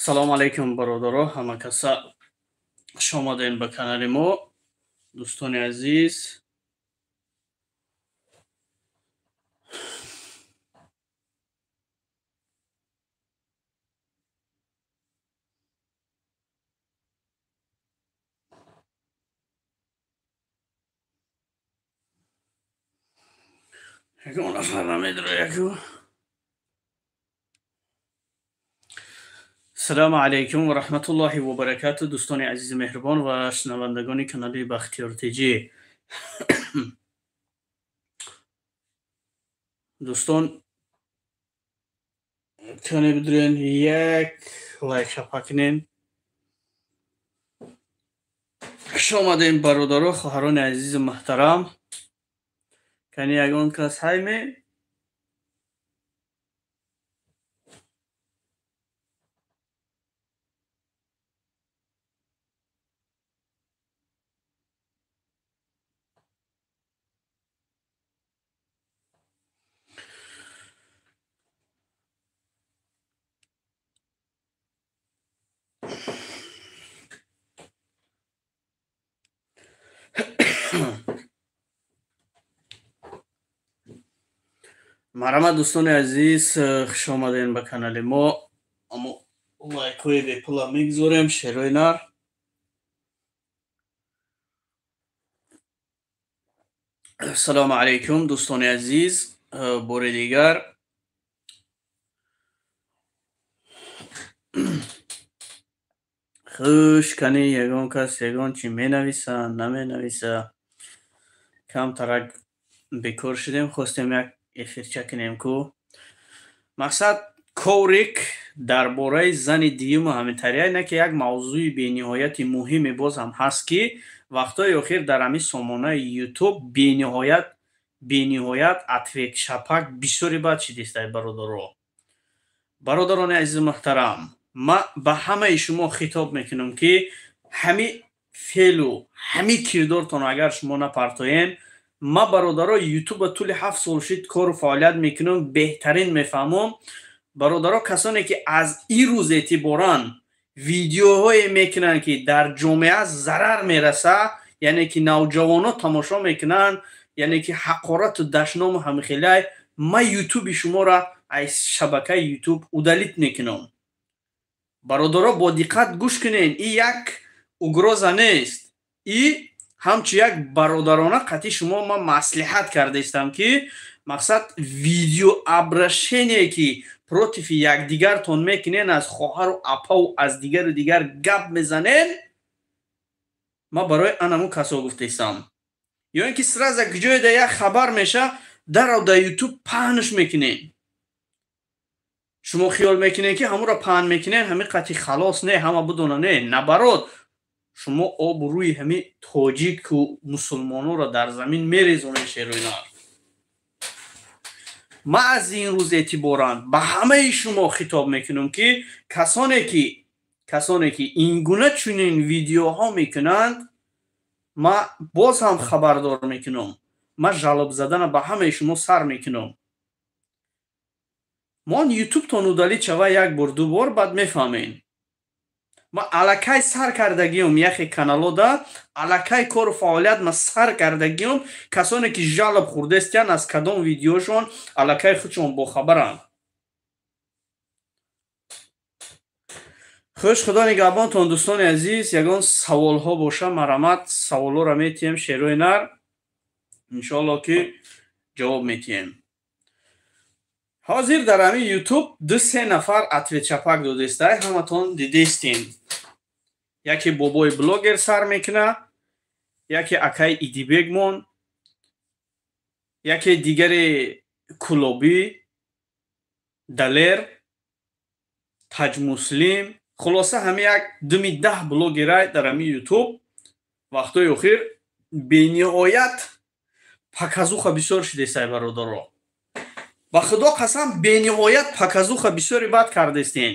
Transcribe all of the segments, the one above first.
салому алайкум бародаро, ҳама каса хуш омадем ба канали мо. Дӯстони азиз, ягон нафар намедро яку. салому алайкум ва раҳматуллоҳи ва баракату. Дӯстони азизи меҳрубон ва шунавандагони канали Бахтиёртиҷӣ. дӯстон, кане бидурен як лайк шапакнен. хуш омадем бародаро, хоҳарони азизи муҳтарам. кане ягон кас ҳайме марҳамат. дӯстони азиз, хуш омадем ба канали мо. аммо лайкҳои бепула мегузорем. шерои нар, салому алайкум дӯстони азиз, бори дигар хуш. кани ягон кас ягон чӣ менависа наменависа. камтарак бекор шудем, хостем як эфирча кинем ку. мақсад коврик дар бораи зани дуюму ҳамитария ина ки як мавзӯи бениҳояти муҳиме боз ҳам ҳаст ки вақтҳои охир дар ҳамин сомонаи ютуб бениҳоят атвек шапак бисёре бад шидистаед бародаро. бародарони азизи муҳтарам, ма ба ҳамаи шумо хитоб мекунам ки ҳами феълу ҳами кирдортон агар шумо напартоен, ма бародаро ютуба тӯли 7 сол шуд кору фаъолият мекунам, беҳтарин мефаҳмам. бародаро касоне ки аз ирӯз эътиборан видеоҳое мекунанд ки дар ҷомеа зарар мераса, яъне ки навҷавоно тамошо мекунанд, яъне ки ҳақорату дашному ҳамихелай, ма ютуби шуморо аз шабакаи ютуб удалит мекунам. бародаро бо диққат гӯш кунед, ин як угроза нест, ин ҳамчун як бародарона қатъи шумо ма маслиҳат кардаистам ки мақсад видео обращение ки против якдигартон мекунен, аз хоҳару апаву аз дигару дигар гап мезанен, ма барои анаму касо гуфтаистам. ё ин ки сразу куҷоеда як хабар меша, дарав дар ютуб паҳнш мекунен. шумо хиёл мекунед ки ҳамуро паҳн мекунен, ҳамин қатъи халос не, ҳама бидона не. набарот, шумо об рӯи ҳамин тоҷику мусулмононро дар замин мерезонед. шерои нар, ма аз ин рӯз эътиборан ба ҳамаи шумо хитоб мекунам ки касоне ки ин гуна чунин видеоҳо мекунанд, ма боз ҳам хабардор мекунам, ма жалоб задана ба ҳамаи шумо сар мекунам. мон ютубтон удалит шава як бор ду бор, баъд мефаҳмем. ма аллакай сар кардагиам яхе каналода, аллакай кору фаъолият ма сар кардагиам. касоне ки жалоб хурдестиян аз кадом видеошон, аллакай худшон бохабаранд. хуш, худо нигаҳбонтон дӯстони азиз. ягон саволҳо боша, марҳамат, саволҳоро метиҳем. шерои нар, иншоалло ки ҷавоб метиҳем. ҳозир дар ҳамин ютуб 2-3 нафар атветшапак додестай, ҳаматон дидестем. яке бобои блогер сар мекуна, яке акаи идибегмон, яке дигаре кулоби, далер, таҷмуслим, хулоса ҳами як 2-10 блогерай дар ҳамин ютуб вақтҳои охир бениҳоят паказуха бисёр шидестай бародаро. ба худо қасам, бениҳоят паказуха бисёри бад кардестен.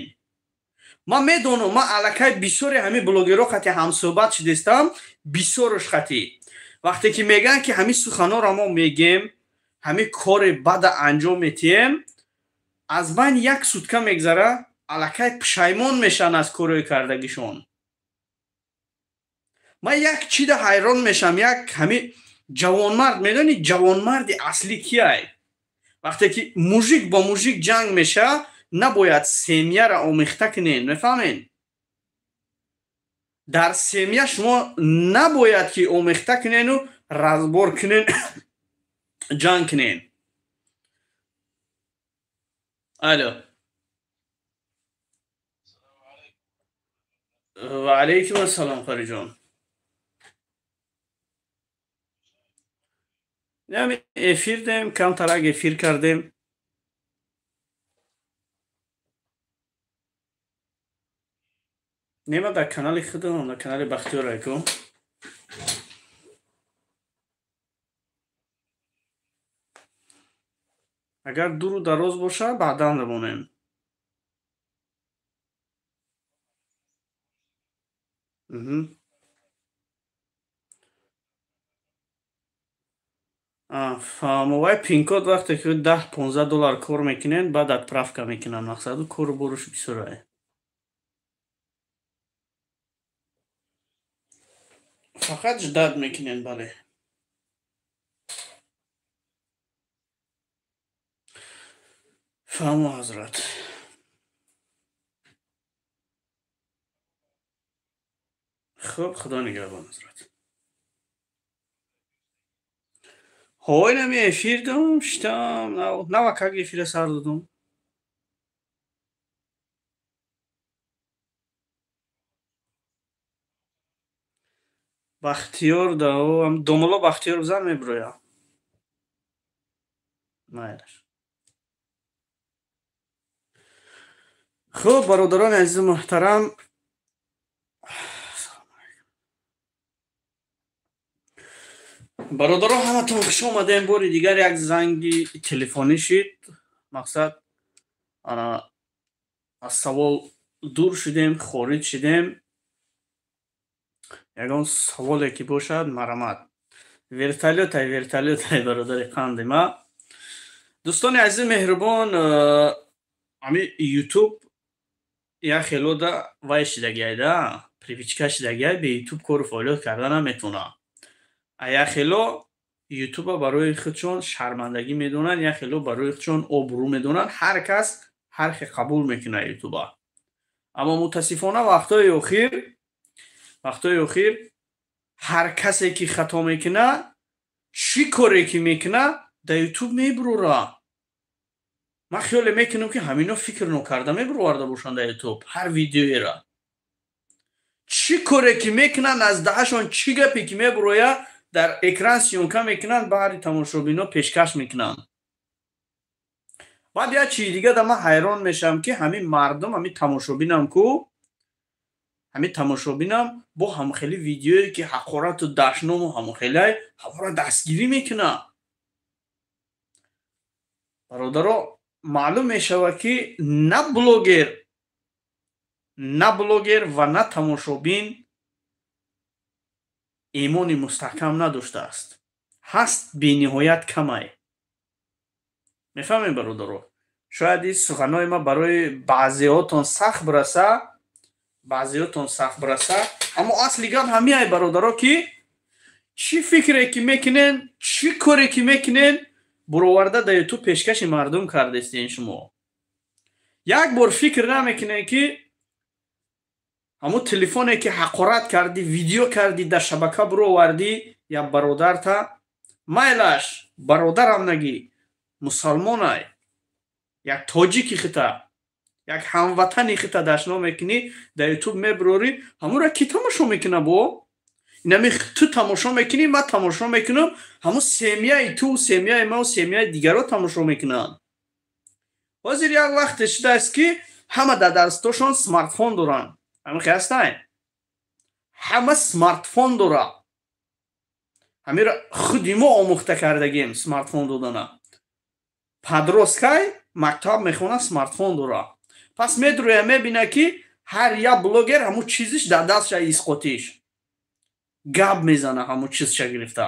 ман медонам, ман аллакай бисёре ҳамин блогеро қатъи ҳамсӯҳбат шидестам, бисёрш қатъи вақте ки мегӯянд ки ҳамин суханоро мо мегем, ҳамин кори бада анҷом метиҳем, аз байн як сутка мегзара, аллакай пушаймон мешаванд аз корои кардагишон. ман як чида ҳайрон мешавам. як ҳами ҷавонмард, медонӣ ҷавонмарди аслӣ кияй? вақте ки мужик бо мужик ҷанг меша, набояд семьяро омехта кунен. мефаҳмед? дар семья шумо набояд ки омехта кунену разбор кунен ҷанг кунен. алло. ва алайкум ассалом қариҷон. эфир дем, камтарак эфир кардем. нема дар канали худам, дар канали Бахтиёр Айкум. агар дуру дароз боша, баъдан рамонем. фаҳмовай пинкод вақте ки $10-15 кор мекунен, баъд отправка мекунан. мақсаду кору бориш бисёрае. фақат ждад мекунен. бале. фаҳмо ҳазрат. хуб, худо нигаҳбон ҳазрат. ҳой нами эфир дом, штам, нава как эфира сар додум. Бахтиёр домало Бахтиёр зан меброя. Майлаш. хуб, бародарони азизи муҳтарам, бародаро ҳаматон хуш омадем. бори дигар як занги телефонӣ шид. мақсад аз савол дур шудем, хориҷ шудем. ягон саволе ки бошад марамад. вертолётай бародари қанди ма. дӯстони азизи меҳрубон, ами ютуб як хелода вай шидагиайда, привичка шидагиай, бе ютуб кору фаъолиёт карда наметавона. як хело ютуба барои худшон шармандагӣ медонанд, як хело барои худшон обрӯ медонанд. ҳар кас ҳар хел қабул мекуна ютуба. аммо мутаассифона вақтҳои охир ҳар касе ки хато мекуна, чӣ коре ки мекуна, дар ютуб мебурора. ман хиёле мекунам ки ҳамино фикр нокарда мебурварда бошанд дар ютуб ҳар видеоеро. чӣ коре ки мекунанд, аз даҳашон чӣ гапе ки мебуроя, дар экран сиёнка мекунанд, баъди тамошобино пешкаш мекунанд. баъд як чизи дига да ман ҳайрон мешавам ки ҳамин мардум, ҳамин тамошобинам бо ҳамохели видеое ки ҳақорату дашному ҳамохелай ҳамора дастгирӣ мекунад. бародаро, маълум мешавад ки на блогер ва на тамошобин имони мустаҳкам надоштааст. ҳаст бениҳоят камай. мефаҳмед бародаро? шояд ин суханои ман барои баъзеҳотон сахт бараса, аммо асли гап ҳамиай бародаро ки чӣ фикре ки мекунен, чӣ коре ки мекунен, буроварда дар ютуб пешкаши мардум кардестен шумо. як бор фикр намекунен ки ҳамун телефоне ки ҳақорат кардӣ, видео кардӣ, дар шабака буровардӣ, як бародарта, майлаш бародарам нагӣ, мусалмонай, як тоҷики хита, як ҳамватани хита дашно мекунӣ, дар ютуб мебурорӣ, ҳамура ки тамошо мекуна бо? инами ту тамошо мекунӣ, ман тамошо мекунам, ҳамун семьяи ту, семьяи ман, семьяи дигаро тамошо мекунанд. ҳозир як вақте шудааст ки ҳама дар дастошон смартфон доранд. ҳамин хастайн. ҳама смартфон дора. ҳамира худи мо омӯхта кардагем смартфон додана. падроскай мактаб мехона, смартфон дора. пас медроя мебина ки ҳар як блогер ҳамун чизиш дар дастша исқотиш. гап мезана ҳамун чизша гирифта.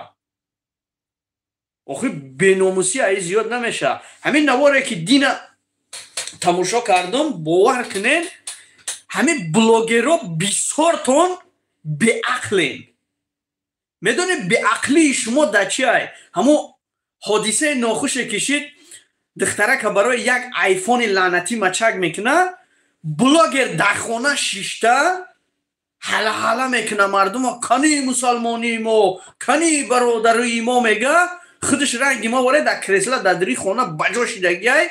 охир беномусӣ аи зиёд намеша. ҳамин наворе ки дина тамошо кардам, бовар кунед ҳамин блогерҳо бисёртон беақлен. медонед беақлии шумо дар чи ай? ҳамон ҳодисаи нохуше кишид, духтарака барои як айфони лаънатӣ мачак мекуна, блогер дар хона шишта ҳала мекуна мардумо, кани мусалмонии мо, кани бародарии мо мега, худаш ранги мо варед дар кресла дар дiri хона баҷо шидагиай,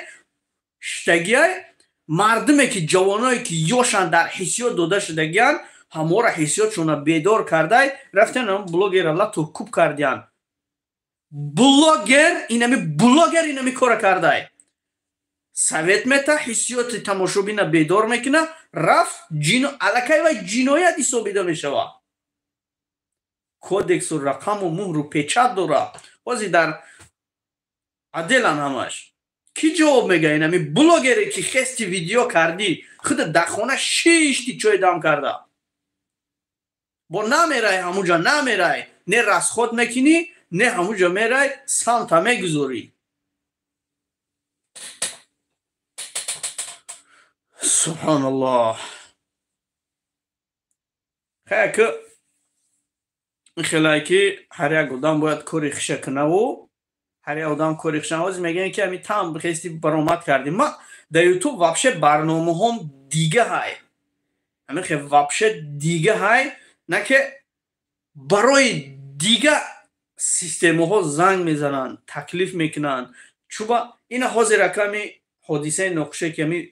мардуме ки ҷавоное ки ёшан дар ҳиссиёт дода шудагиян, ҳамора ҳиссиётшона бедор кардай, рафтан блогера лату куб кардиян. блогер инами кора кардай. совет мета ҳиссиёти тамошобина бедор мекуна, рафт аллакай вай ҷиноят ҳисобида мешава. кодексу рақаму муҳру печат дора. ҳозир дар аделан ҳамаш. ки ҷавоб мега инами блогере ки хести видео карди, худа дар хона шишти чой дам карда. бо намерай ҳамуҷа намерай, не расход мекунӣ, не ҳамуҷа мерай самта мегузорӣ. субҳаналлоҳ. хай ки хелай ки ҳар як одам бояд кори хиша кунаву ҳар як одам кори хиша. ҳозир мегӯян ки ҳамин там хести баромад кардим. ма дар ютуб вообще барномаҳом дига ҳай. ҳамин хе вообще дига ҳай. на ки барои дига системаҳо занг мезананд, таклиф мекунанд. чуба ина ҳозир аками ҳодисаи нохуше ки ҳамин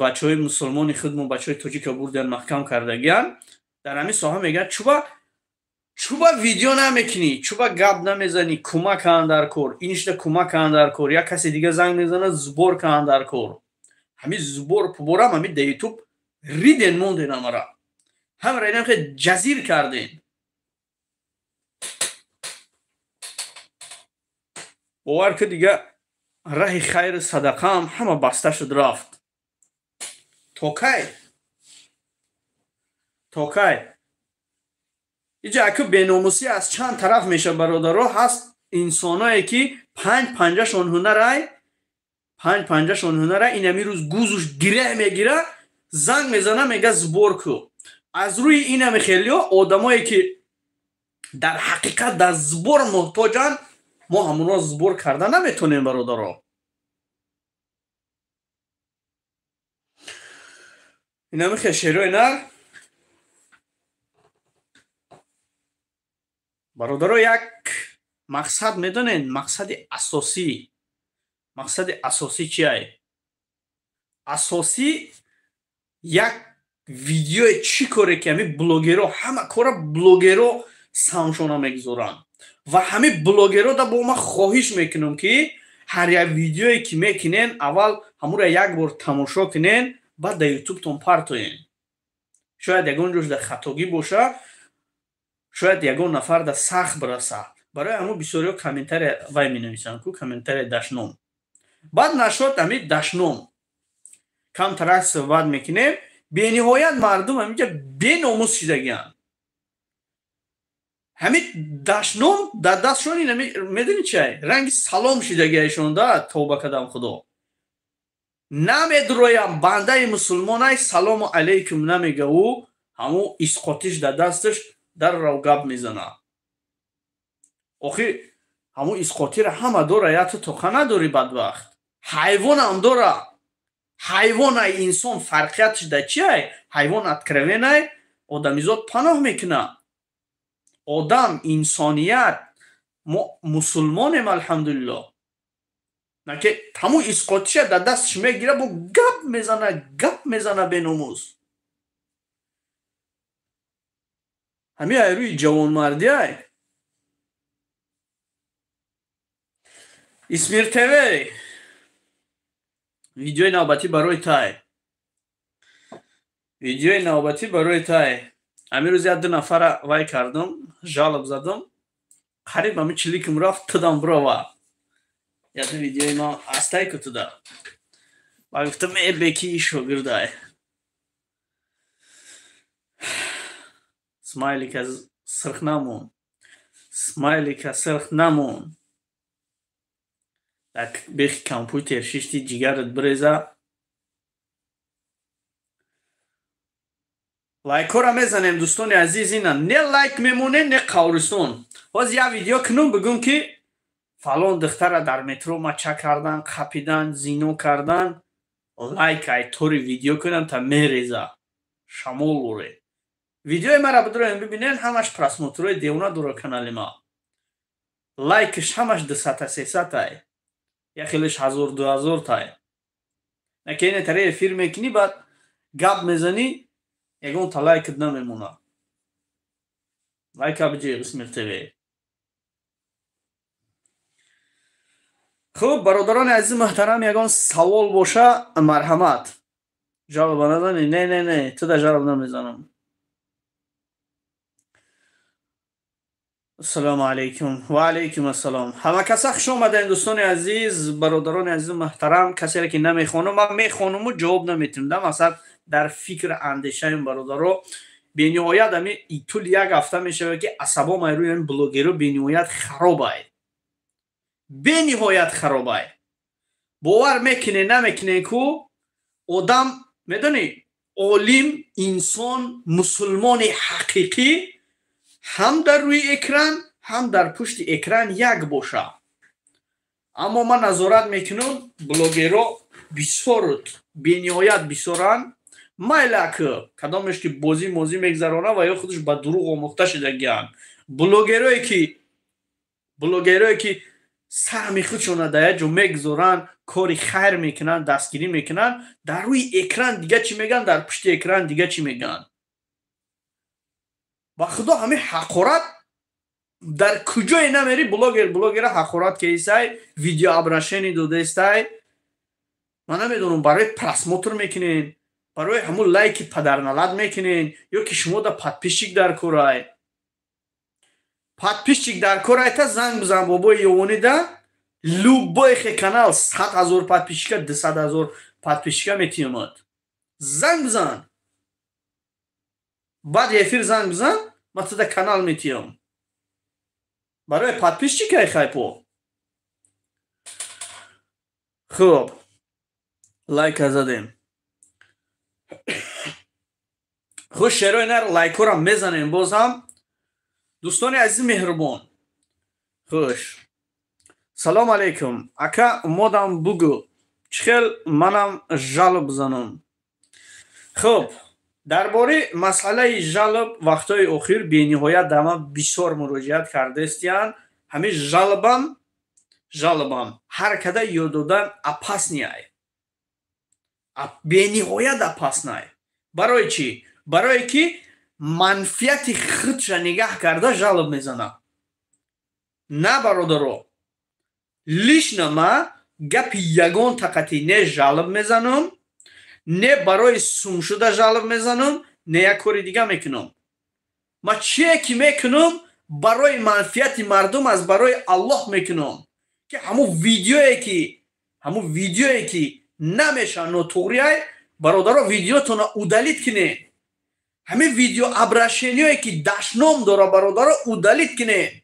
бачаҳои мусулмони худмо бачаҳои тоҷика бурдан маҳкам кардагиян, дар ҳамин соҳа мегӯянд чуба видео намекунӣ, чуба гап намезанӣ, кӯмак кан дар кор, иништа кӯмак кан дар кор, як касе дига занг мезанад зубор кан дар кор. ҳамин зубор пуборам ҳамин дар ютуб риден монден амара. ҳамара инам хе ҷазир карден. бовар ки дига раҳи хайру садақаам ҳама баста шуд рафт. то кай иҷа аку беномусӣ аз чанд тараф меша бародаро. ҳаст инсоное ки панҷ панҷашон ҳунара инами рӯз гузуш гиреҳ мегира, занг мезана мега зубор ку. аз рӯи инами хелиҳо одамое ки дар ҳақиқат дар зубор муҳтоҷанд, мо ҳамонро зубор карда наметонем бародаро. инами хе шерои нар бародаро, як мақсад медонед, мақсади асосӣ чи ай? Асосӣ як видеои чӣ коре ки ҳамин блогеро ҳама кора блогеро самшона мегузоранд. ва ҳамин блогеро да бо ман хоҳиш мекунам ки ҳар як видеое ки мекунен аввал ҳамура як бор тамошо кунен, баъд дар ютубтон партоен. шояд ягон ҷош дар хатогӣ боша, шояд ягон нафар дар сахт бираса. барои ҳамун бисёриҳо комментария вай менависанд ку комментария дашном. баъд нашод ҳамин дашном камтарак суҳбат мекунем. бениҳоят мардум ҳаминҷа беномус шидагиянд. ҳамин дашном дар дастшон медонӣ чи ай? ранги салом шидагиашон да товба кардам худо. намедроям бандаи мусулмонай салому алейкум намегаву ҳамун исқотиш дар дасташ даррав гап мезана. охи ҳамун исқотира ҳама дора, я ту тоқа надори бадбахт. ҳайвонам дора. ҳайвонай инсон фарқиятш дар чи ай? ҳайвон откровенай одамизод паноҳ мекуна. одам инсоният мо мусулмонем алҳамдулиллоҳ. наки ҳамун исқотиша дар дасташ мегира, бо гап мезана беномус. ҳамин айрӯи ҷавонмардӣ ай. исмир тв видеои навбатӣ барои тай. ҳамин рӯз як ду нафара вай кардам, жалоб задам, қариб ҳамин чиликм рафт, тудам бирова. як ду видеои ман астай кутуда. ва гуфтам беки шогирдай. смайлика сирх намон. так бехи компютер шишти ҷигарат биреза, лайкора мезанем дӯстони азиз. Ина не лайк мемоне не қавристон. ҳоз я видео кунум бигӯм ки фалон духтара дар метро мача кардан, қапидан, зино кардан. лайк ай тори видео кунам та мереза шамол буре. видеои мара бидроем бибинен, ҳамаш просмотрҳои девона дора канали ма. лайкиш ҳамаш 200-300 ай. я хелиш 1000-2000 тай. накене таре эфир мекунӣ баъд гап мезанӣ ягон та лайкат намемона. лайка биҷи Исмир ТВ. хуб бародарони азизи муҳтарам, ягон савол боша марҳамат. ҷавоба назанӣ? Не, ту да ҷавоб намезанам. ассалому алайкум. ва алайкум ассалом. ҳама каса хуш омадем дӯстони азиз, бародарони азизи муҳтарам. касе ки намехонам ман мехонаму ҷавоб наметиҳам. масалан дар фикр андешаи бародаро бениҳоят ами тул як ҳафта мешавад ки асабо майрӯи ин блогеро бениҳоят хароб ай. бениҳоят хароб ай. бовар мекунед намекунед ку одам медонӣ олим, инсон, мусулмони ҳақиқӣ ҳам дар рӯи экран, ҳам дар пушти экран як боша. аммо ман назорат мекунам блогеро бисёр бениҳоят бисёранд. майла ки кадомеш ки бозӣ мозӣ мегзарона ва ё худаш ба дурӯғ омӯхта шудагиянд. блогерое ки саҳми худшона дар як ҷо мегзоранд, кори хайр мекунанд, дастгирӣ мекунанд, дар рӯи экран дига чӣ мегӯянд, дар пушти экран дига чӣ мегӯянд. ба худо ҳамин ҳақорат дар куҷое намери блогера ҳақорат кесай, видео обрашение додестай. ман намедонам барои просмотр мекунен, барои ҳамун лайки падарналад мекунен, ё ки шумо да подписчик дар корай. подписчик дар корай та занг бизан бобои ёвонида любой хе канал 100,000 подписчика 200,000 подписчика метиёмад. занг бизан. баъд эфир занг бизан, ман туда канал метиём. барои подписчикай хайпо. хуб. лайка задем. хуш шерои нар лайкора мезанем боз ҳам. дӯстони азизи меҳрубон. хуш. салому алайкум. ака модам бугӯ. чӣ хел манам жалоб бизанам. хуб. дар бораи масъалаи жалоб вақтҳои охир бениҳоят дар ман бисёр муроҷиат кардастиянд. ҳамин жалобам ҳар када ёд додан апаснияй. бениҳоят апаснай. барои чӣ? барое ки манфиати худша нигаҳ карда жалоб мезанам. на бародаро, лично ма гапи ягон тақати не жалоб мезанам, не барои сумшуда жалоб мезанам, не як кори дига мекунам. ма чие ки мекунам барои манфиати мардум аз барои Аллоҳ мекунам. ки ҳамун видеое ки намеша нотуғрияй, бародаро видеотона удалит кинен. ҳамин видео обращениёе ки дашном дора бародаро удалит кинен.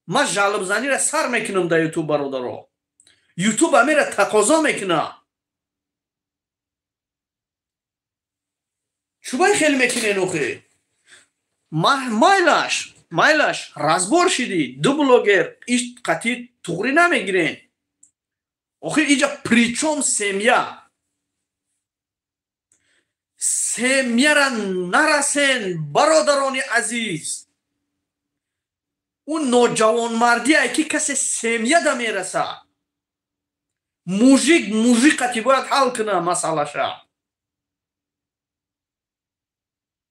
ма жалобзанира сар мекунам дар ютуб бародаро. ютуб амира тақозо мекуна. чубай хел мекунен охе. майлаш разбор шиди. ду блогер иш қатӣ туғри намегирен. охир иҷа причом семья? семьяра нарасен бародарони азиз. он ноҷавонмардие ки касе семья да мераса. мужиқати бояд ҳал куна масъалаша.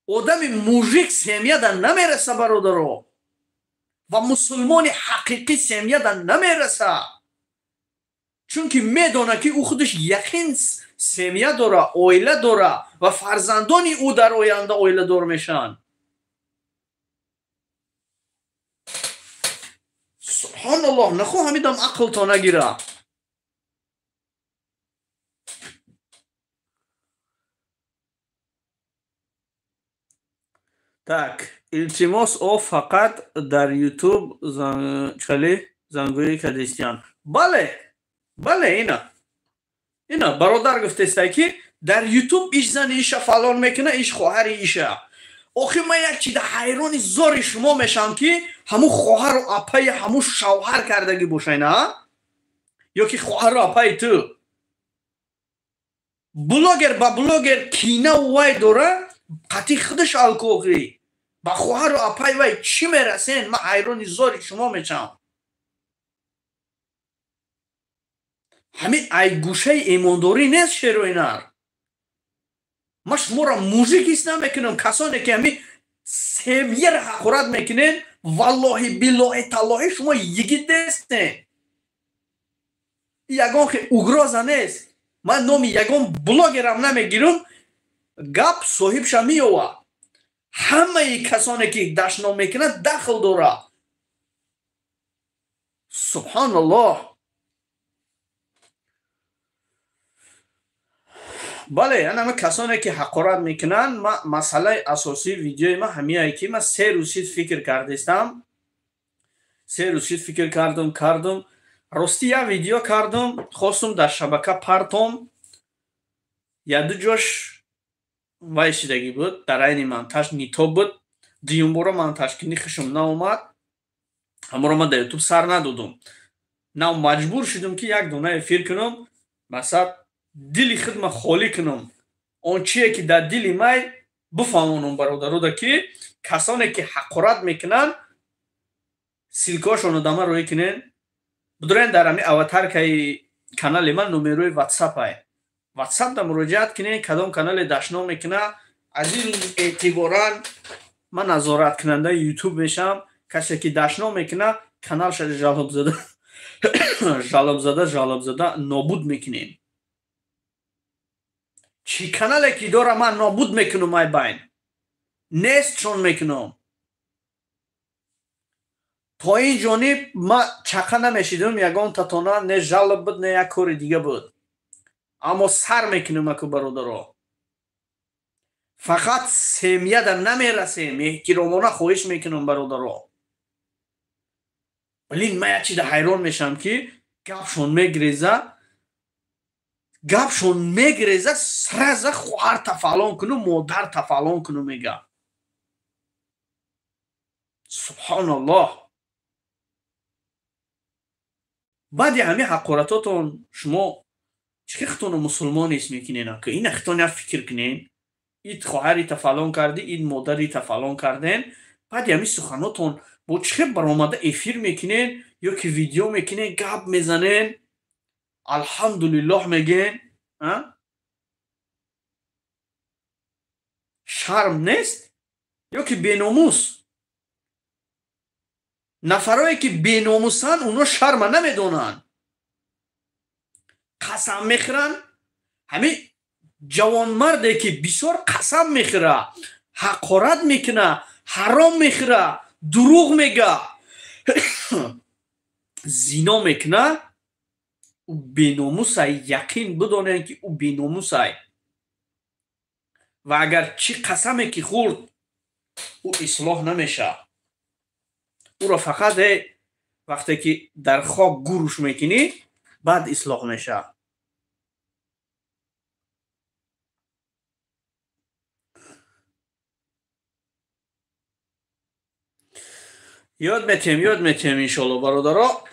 одами мужик семья да намераса бародаро. ва мусулмони ҳақиқӣ семья да намераса. чунки медона ки ӯ худаш яқин семья дора, оила дора ва фарзандони ӯ дар оянда оиладор мешаванд. субҳаналлоҳ, нахоҳамидам ақлто нагира. так, илтимос о фақат дар ютуб зангӯӣ кардистиянд. бале, ина бародар гуфтестай ки در یوتیوب ایش زن ایش فلان میکنه ایش خواهر ایشه. آخه من یک چیز حیرانی زار شما میشم که همون خواهر و اپای همون شوهر کردگی باشه نه؟ یا که خواهر و اپای تو بلاگر با بلاگر کینه وای دوره قطعی خودش الکوغی با خواهر و اپای وای چی میرسین؟ من حیرانی زار شما میشم. همین ای گوشه ایمانداری نیست شروینر. ما شما را موزیک ایست نمیکنم. کسانی که همین سمیه را حقورت میکنین والله بالله تالله شما یگید نیستین. یگان که اگرازه نیست. من نامی یگان بلاگرم نمیگیرم گپ صاحب شمیوه. همه کسانی که دشنام میکنه دخل داره. سبحان الله. بله همه کسانی که حقارت میکنن مسئله اساسی ویدیوی ما همیه که من 3 روز فکر کردم. 3 روز فکر کردم راستی یک ویدیو کردم خواستم در شبکه پرتم یا دو جاش وایشیدگی بود در این منتج نیتاب بود. دیون بارا منتج کنی خشم ناومد همه من در یوتیوب سر ندادم. نه مجبور شدم که یک دونه افیر کنم مثلا دلی خودم خالی کنم اون چیه که در دلی مای بفهمونم برادرو که کسانی که حقارت میکنن سیلکاشونو دما روی کنین بدرین در همی اواتر که کانال من نومروی واتساپ های واتساپ دا مراجعت کنین کدام کانال دشنا میکنه از این اعتبارا من نظارت کننده یوتیوب میشم. کسی که دشنا میکنه کانال شده جالب زده نابود میکنین. چی کانالی که داره من نابود میکنم مای بین نیست چون میکنم. تا این جانب ما چقه نمیشیدم یگان تطانه نه جالب بود نه یک کار دیگه بود. اما سر میکنم اکو برادرها فقط سمیه در نمیرسیم احترامانه خواهش میکنم برادرها. ولی من یک چیز حیران میشم که گپشون میگریزه سرزه خواهر تفعلان کنم مادر تفعلان کنم میگه. سبحان الله. بعد همه حقارتاتون شما چه اختون مسلمان اسم میکنین که این اختون فکر کنین اید خواهری تفعلان کرده اید مادری تفعلان کردین بعد همه سخناتون با چه برآمده افیر میکنین یا که ویدیو میکنین گپ میزنین الحمدلله میگین شرم نیست یا که بیناموس؟ نفرایی که بیناموسن اونا شرم نمیدونن قسم میخورن. همین جوان مرده که بسیار قسم میخوره حقارت میکنه حرام میخوره دروغ میگه زنا میکنه او بیناموسه. یقین بدانین که او بیناموسه و اگر چی قسمی که خورد او اصلاح نمیشه. او را فقط وقتی که در خاک گوروش میکنی بعد اصلاح میشه. یاد میتیم انشالله برادرها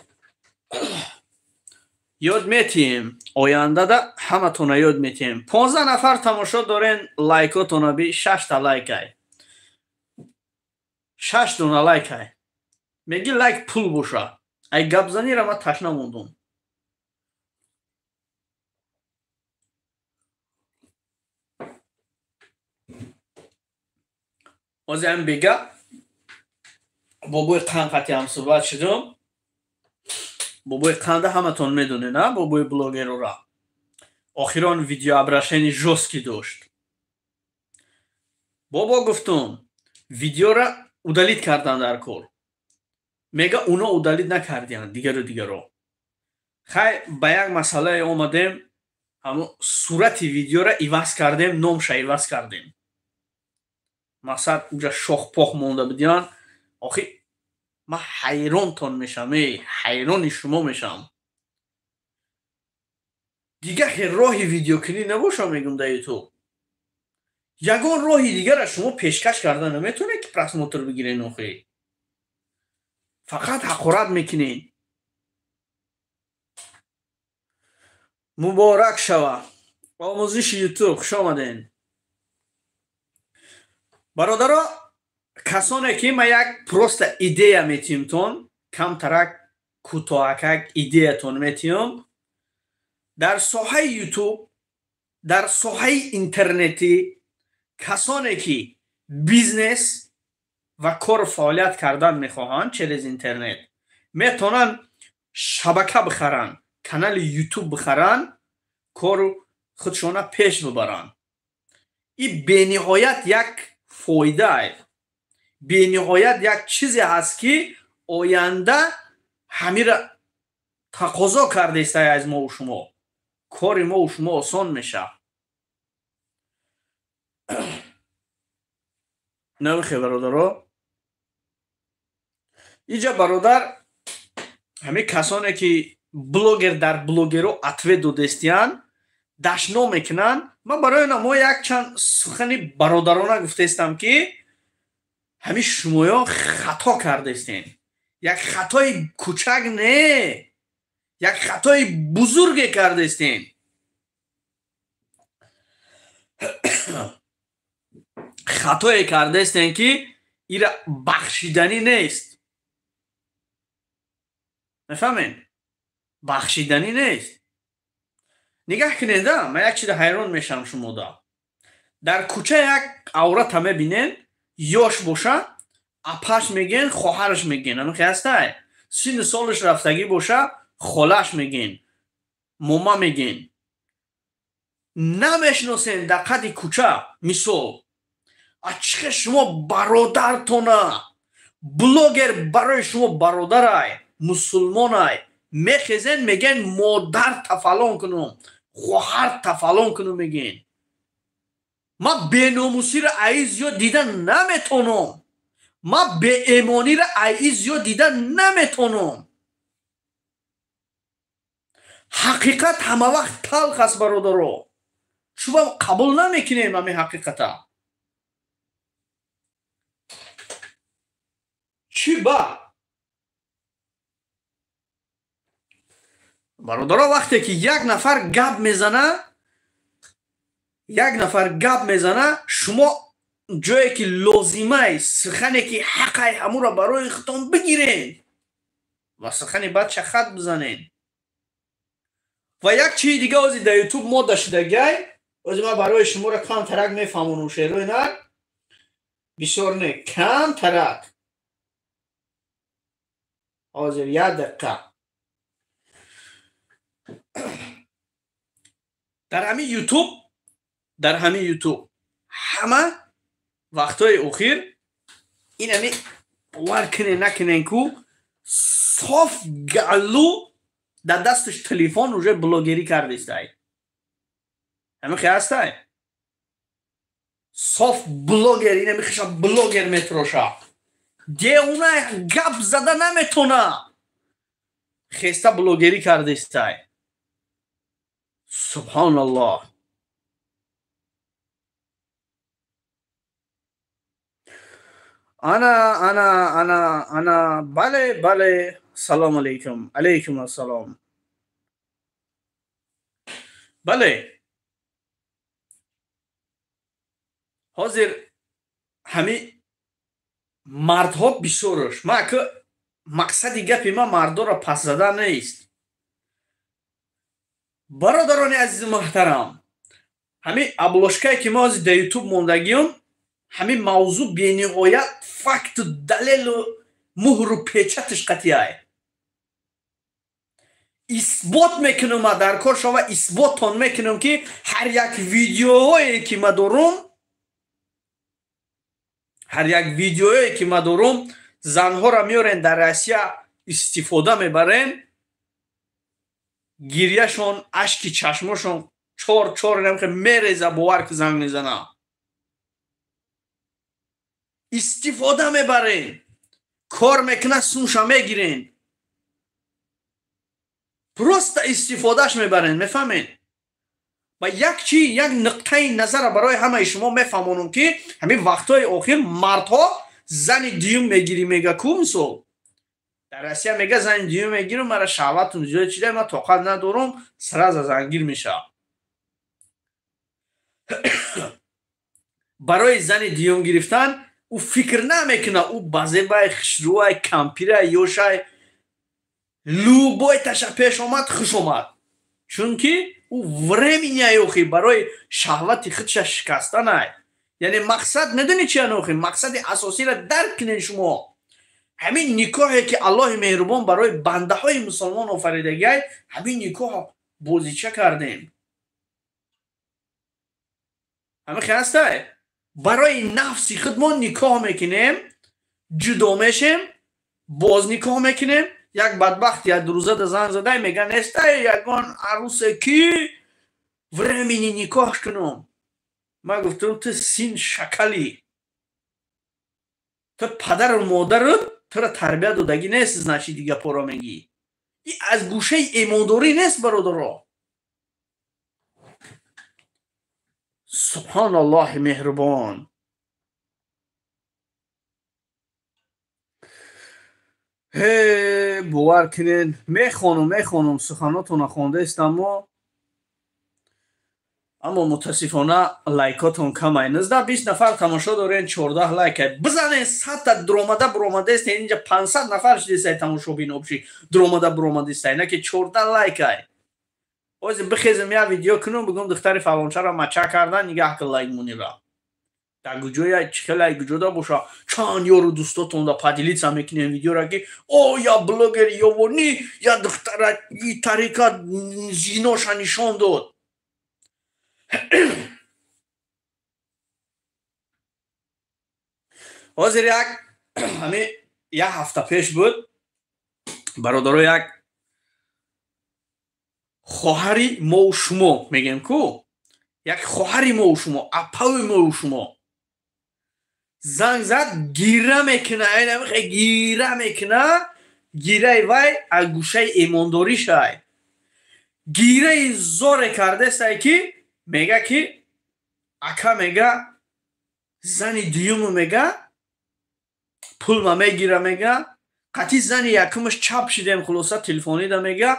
یاد میتیم آینده ده همه تونه یاد میتیم. 15 نفر تماشا دارین لایکاتونه بی 6 تا لایک های 6 دونه لایک های میگی لایک پول باشه. ای گپ زنی را من تشنه موندم. از این بگه بابای قنقتی هم صحبت شدم. بابای قنده همه تون میدونه نه بابای بلاگر را آخران ویدیو ابرشنی جوسکی داشت. بابا گفتم ویدیو را удалит کردن در کل میگه اونا удалит نکردین دیگر رو. خیلی با یک مسئله آمدیم همون صورت ویدیو را ایواز کردیم نامش ایواز کردیم. مثلا اونجا شاخ پاخ مونده بدیان آخی من حیران تون میشم حیران شما میشم. دیگه راهی ویدیو کنی نباشه میگم در یوتیوب. یگان راهی دیگر را شما پیشکش کردن نمیتونه که پرسموتر بگیرین نوخی. فقط حقارت میکنین. مبارک شوه. آموزش یوتیوب خوش آمدین. برادرها، کسانی که ما یک پروست ایده میتیم تون کم ترک کوتاهک ایده تون میتیم در ساحه یوتیوب، در ساحه اینترنتی کسانی که بیزنس و کار فعالیت کردن میخواهند چرز اینترنت میتونن شبکه بخرن، کانال یوتیوب بخرن، کار خودشون پیش ببرن. این بینهایت یک فایده، بینهایت یک چیزی هست که آینده همین را تقاضا کرده است از ما و شما. کار ما و شما آسان میشه. نمیخوای برادرها؟ اینجا برادر همه کسانی که بلوگر در بلوگرو اتوه دودستیان دشنو میکنن. من برای ما یک چند سخنی برادرانه گفته استم که همه شما خطا کرده استین. یک خطای کوچک نه، یک خطای بزرگ کرده استین. خطای کرده استین که ایرا بخشیدنی نیست. نفهمین؟ بخشیدنی نیست. نگاه کنید، من یک چیز حیران میشم شما دا. در کوچه یک عورت همه بینین، یاش باشه، اپاش میگین، خواهرش میگین. همه خیاسته سین سالش رفتگی باشه، خالش میگین، موما میگین. نمیشناسین در قد کوچه. مثال اچخه شما برادرتونه بلوگر برای شما برادرای مسلمانای میخیزین میگین مادر تفلان کنم، خواهر تفلان کنم میگین. ما بیناموسی را عیز یا دیدن نمیتونم. ما به ایمانی را عیز یا دیدن نمیتونم. حقیقت همه وقت تلخ است برادرو. شما قبول نمیکنیم همین حقیقتا. چی با؟ برادرها وقتی که یک نفر گپ میزنه شما جایی که لازمه سخنی که حقی همون را برای خودتون بگیرین و سخنی بعد خط بزنین. و یک چیز دیگه از در یوتیوب ماده شدگی از ما برای شما را کم ترک میفهمونم. شیروی نه بسیار نه کم ترک حاضر یک دقیقه در همین یوتیوب همه وقتای اخیر این همی باور کنه نکنین کو صاف گلو در دستش تلفن روژه بلوگری کرده استای. همه خیاسته صاف بلوگر. این همی خیشا بلوگر میتروشه دیه اونه گپ زده نمیتونه. خیسته بلوگری کرده استای. سبحان الله. انا بله سلام علیکم. علیکم السلام. بله حاضر همه مردها بسیارش. ما که مقصدی گپی ما مردها را پس زده نیست. برادران عزیز محترم، همین ابلوشکایی که ما از در یوتیوب موندگیم همین موضوع بینهایت فکت و دلیل و مهر و پیچتش قطعیه. اثبات میکنم ما در کار شما اثباتان میکنم که هر یک ویدیوهایی که ما دارم زنها را میارن در روسیه استفاده میبرن. گریهشون اشک چشمشون چار نمیخه میریزه باور که زنگ میزنه. استفاده میبرین، کار میکنه سوشا میگیرین، پروست استفادهش میبرین. میفهمین؟ و یک نقطه نظر برای همه شما میفهمونم که همین وقتای آخر مردها زن دیوم میگیری میگه کو مثال در روسیه میگه زن دیوم میگیرم مرا شهوتم زیاد چیده من طاقت ندارم سر از زنگیر میشه برای زن دیوم گرفتن او فکر نمیکنه او بازه بای خشروای کمپیره یا شای لوبای تشا پیش آمد خوش آمد چون که او времени ایوخی برای شهوت خودش شکستن های یعنی مقصد ندونی چی انوخی مقصد اساسی را درک کنین شما همین نکاحی که الله مهربان برای بنده های مسلمان آفریدگی همین نکاح بازیچه کردیم همه خیاسته برای نفسی خودمون نکاح میکنیم جدا میشیم باز نکاح میکنیم یک بدبخت یک روزه ده زن زده میگن نسته یکان عروسه کی времени نکاح کنم من گفتم تو سین شکلی تو پدر و مادرت تو را تربیت دادگی نیست значит دیگه پورا میگی این از گوشه ایمانداری نیست برادرها سبحان الله مهربان باور کنین میخوانم سخناتون خوانده است اما متاسفانه لایکاتون کم ای 19-20 نفر تماشا دارین 14 لایک بزنین 100 تا درآمده است اینجا 500 نفر شدید تماشا بینوبشی درآمده است نه که 14 لایک ای اوز بخیزم یا ویدیو کنم بگم دختر فلانچه را مچه کردن نگاه کن لایک مونی را در گوجوی چه لایک گوجودا باشه چند یارو دوستاتون دا پادیلیت میکنین ویدیو را که او یا بلوگر یا ونی یا دختر این طریقه زیناش نشان داد حاضر همین یک هفته پیش بود برادرو یک خواهری ما و شما میگیم کو یک خواهری ما و شما اپاوی ما و شما زنگ زد گیره میکنه گیره وای از گوشه ایمانداری شای گیره زور کرده سای که میگه که اکا میگه زن دیوم میگه پول ما میگیره میگه قطعی زن یکمش چپ شدیم خلاصه تلفنی ده میگه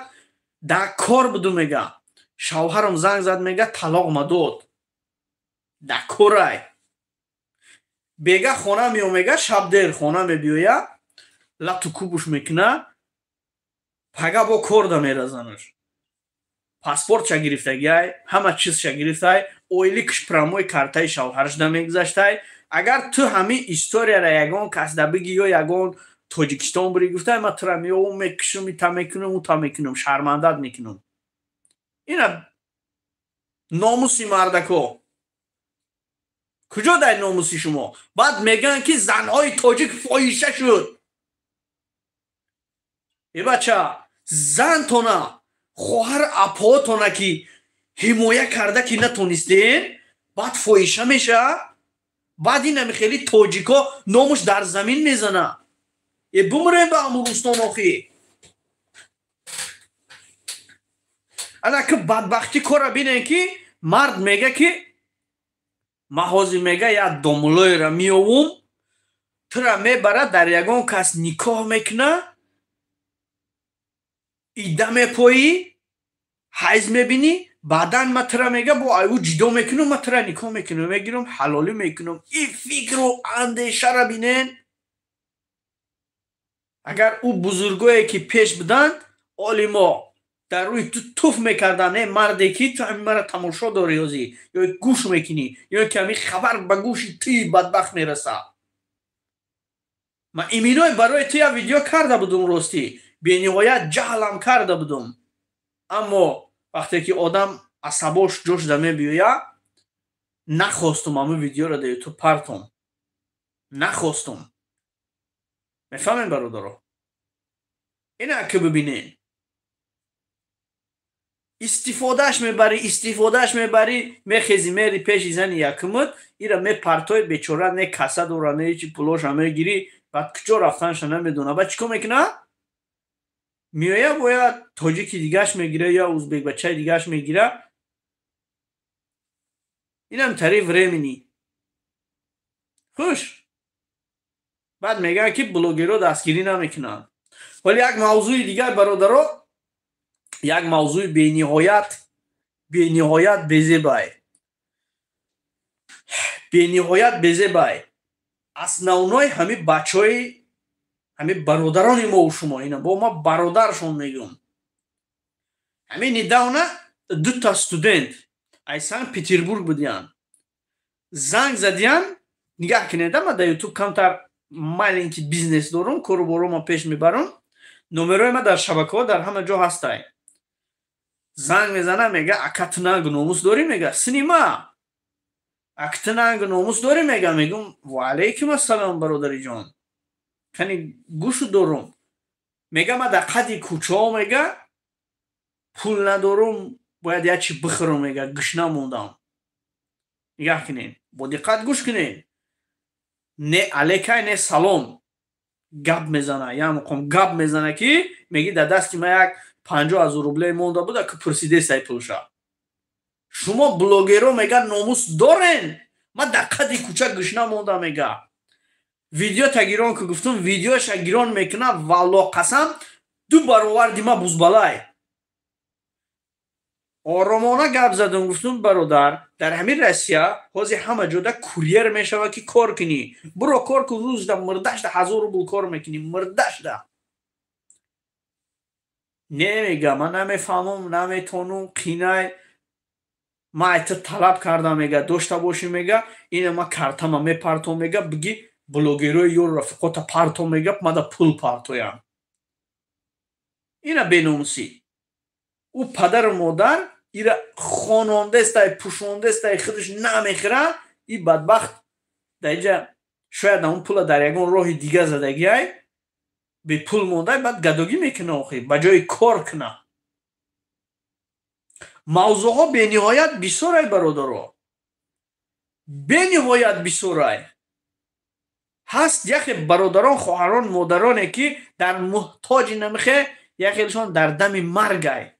در کار بدو میگه شوهرم زنگ زد میگه طلاق ما داد در کارای بیگه خونه میو میگه شب دیر خونه میبیویه لطو کوبش میکنه پگه با کار ده میره زنش پاسپورت چه گرفتگی همه چیز چه گرفته اویلیکش پراموی کارتای شوهرش ده میگذاشته اگر تو همین استوریا را یگان کس ده بگی یا یگان توجیکستان بری گفته من ترا میو میکشم تا میکنم شرمندت میکنم اینا ناموسی مردکو کجا در ناموسی شما بعد میگن که زنهای تاجیک فاحشه شد ای بچه زن تو نه خواهر اپا تو نه که حمایه کرده که نتونستین بعد فاحشه میشه بعد این همی خیلی تاجیکا ناموش در زمین میزنه ای بمرین به امروستان آخی انا که بدبختی کار بینن که مرد میگه که محاضی میگه یا دوملوی را میوم تو را میبره در یگان کس نکاح میکنه ایده میپایی حیز میبینی بعدا ما تو را میگه با ایو جدا میکنم ما تو را نکاح میکنم میگیرم حلالی میکنم این فکر و اندیشه را بینن اگر او بزرگایی که پیش بدن عالما در روی تو توف میکردن مردی که تو همین مرا تماشا داری یازی یا گوش میکنی یا که همین خبر به گوش تی بدبخت میرسه من ایمینای برای تی ویدیو کرده بودم راستی به نهایت جهلم کرده بودم اما وقتی که آدم عصباش جوش دمه بیویه نخواستم همون ویدیو را در تو پرتم نخواستم میفهمین برادرها اینه که ببینین استفادهش میبری میخیزی میری پیش زن یکمت ایره می پرتای بیچاره نه کسه دوره نه چی پلوش همه گیری بعد کجا رفتنش نمیدونه بعد چیکار میکنه میایه باید تاجیکی دیگهش میگیره یا ازبک بچه دیگهش میگیره اینم تعریف времени. خوش. بعد میگه که بلوگرها دستگیری نمیکنن. ولی یک موضوع دیگر برادرها، یک موضوع بینهایت بزیبای. основной همه بچهای همه برادران ما و شما، اینا با ما برادرشون میگم. همین نداونه 2 تا استودنت ای سن پتربورگ بودیان، زنگ زدیان. نگاه کنید، ما در یوتیوب کمتر маленький бізнес دارم، کارو برو ما پیش میبرم. نمرای ما در شبکه ها در همه جا هستای. زنگ میزنه میگه اکتنگ ناموس داری؟ میگه سینما اکتنگ ناموس داری؟ میگم و علیکم السلام برادری جان، کنی گوشو دارم. میگه ما در قدی کوچه ها، میگه پول ندارم، باید یه چی بخورم، میگه گشنه موندم. نگاه کنین، با دقت گوش کنین. نه علیکه نه سلام گپ میزنه، یا مقام گپ میزنه که میگی در دستی ما یک 50,000 روبله مونده بوده که پرسیده سای پولشا. شما بلوگرها میگه ناموس دارین؟ ما در قدی کوچه گشنه مونده، میگه ویدیو تگیران که گفتم ویدیوش گیران میکنه، والله قسم 2 برابر دیما بوزبالای. آرامانه گپ زدم، گفتم برادر در همین روسیه حاضر همه جا کوریر میشوه که کار کنی، برو کار که روز ده مردش ده 1000 روبل کار میکنی، مردش ده. نمیگه من نمیفهمم، نمیتونم، قینای ما ایت طلب کردم، میگه داشته باشی، میگه این ما کارتم میپرتم، میگه بگی بلوگروی یور رفقات پرتم، میگه ما ده پول پرتویم. اینا بیناموسی. او پدر و مادر ایره خواننده است، پوشونده است، خودش نمیخوره. این بدبخت در اینجا شاید اون پول در یگان راه دیگه زدگی های به پول مونده، بعد گداگی میکنه آخی بجای کار کنه. موضوع ها به نهایت بسیار ای برادرها، به نهایت بسیار ای هست. یکی برادران، خواهران، مادرانی که در محتاج نمیخه، یکیشان در دم مرگ ای.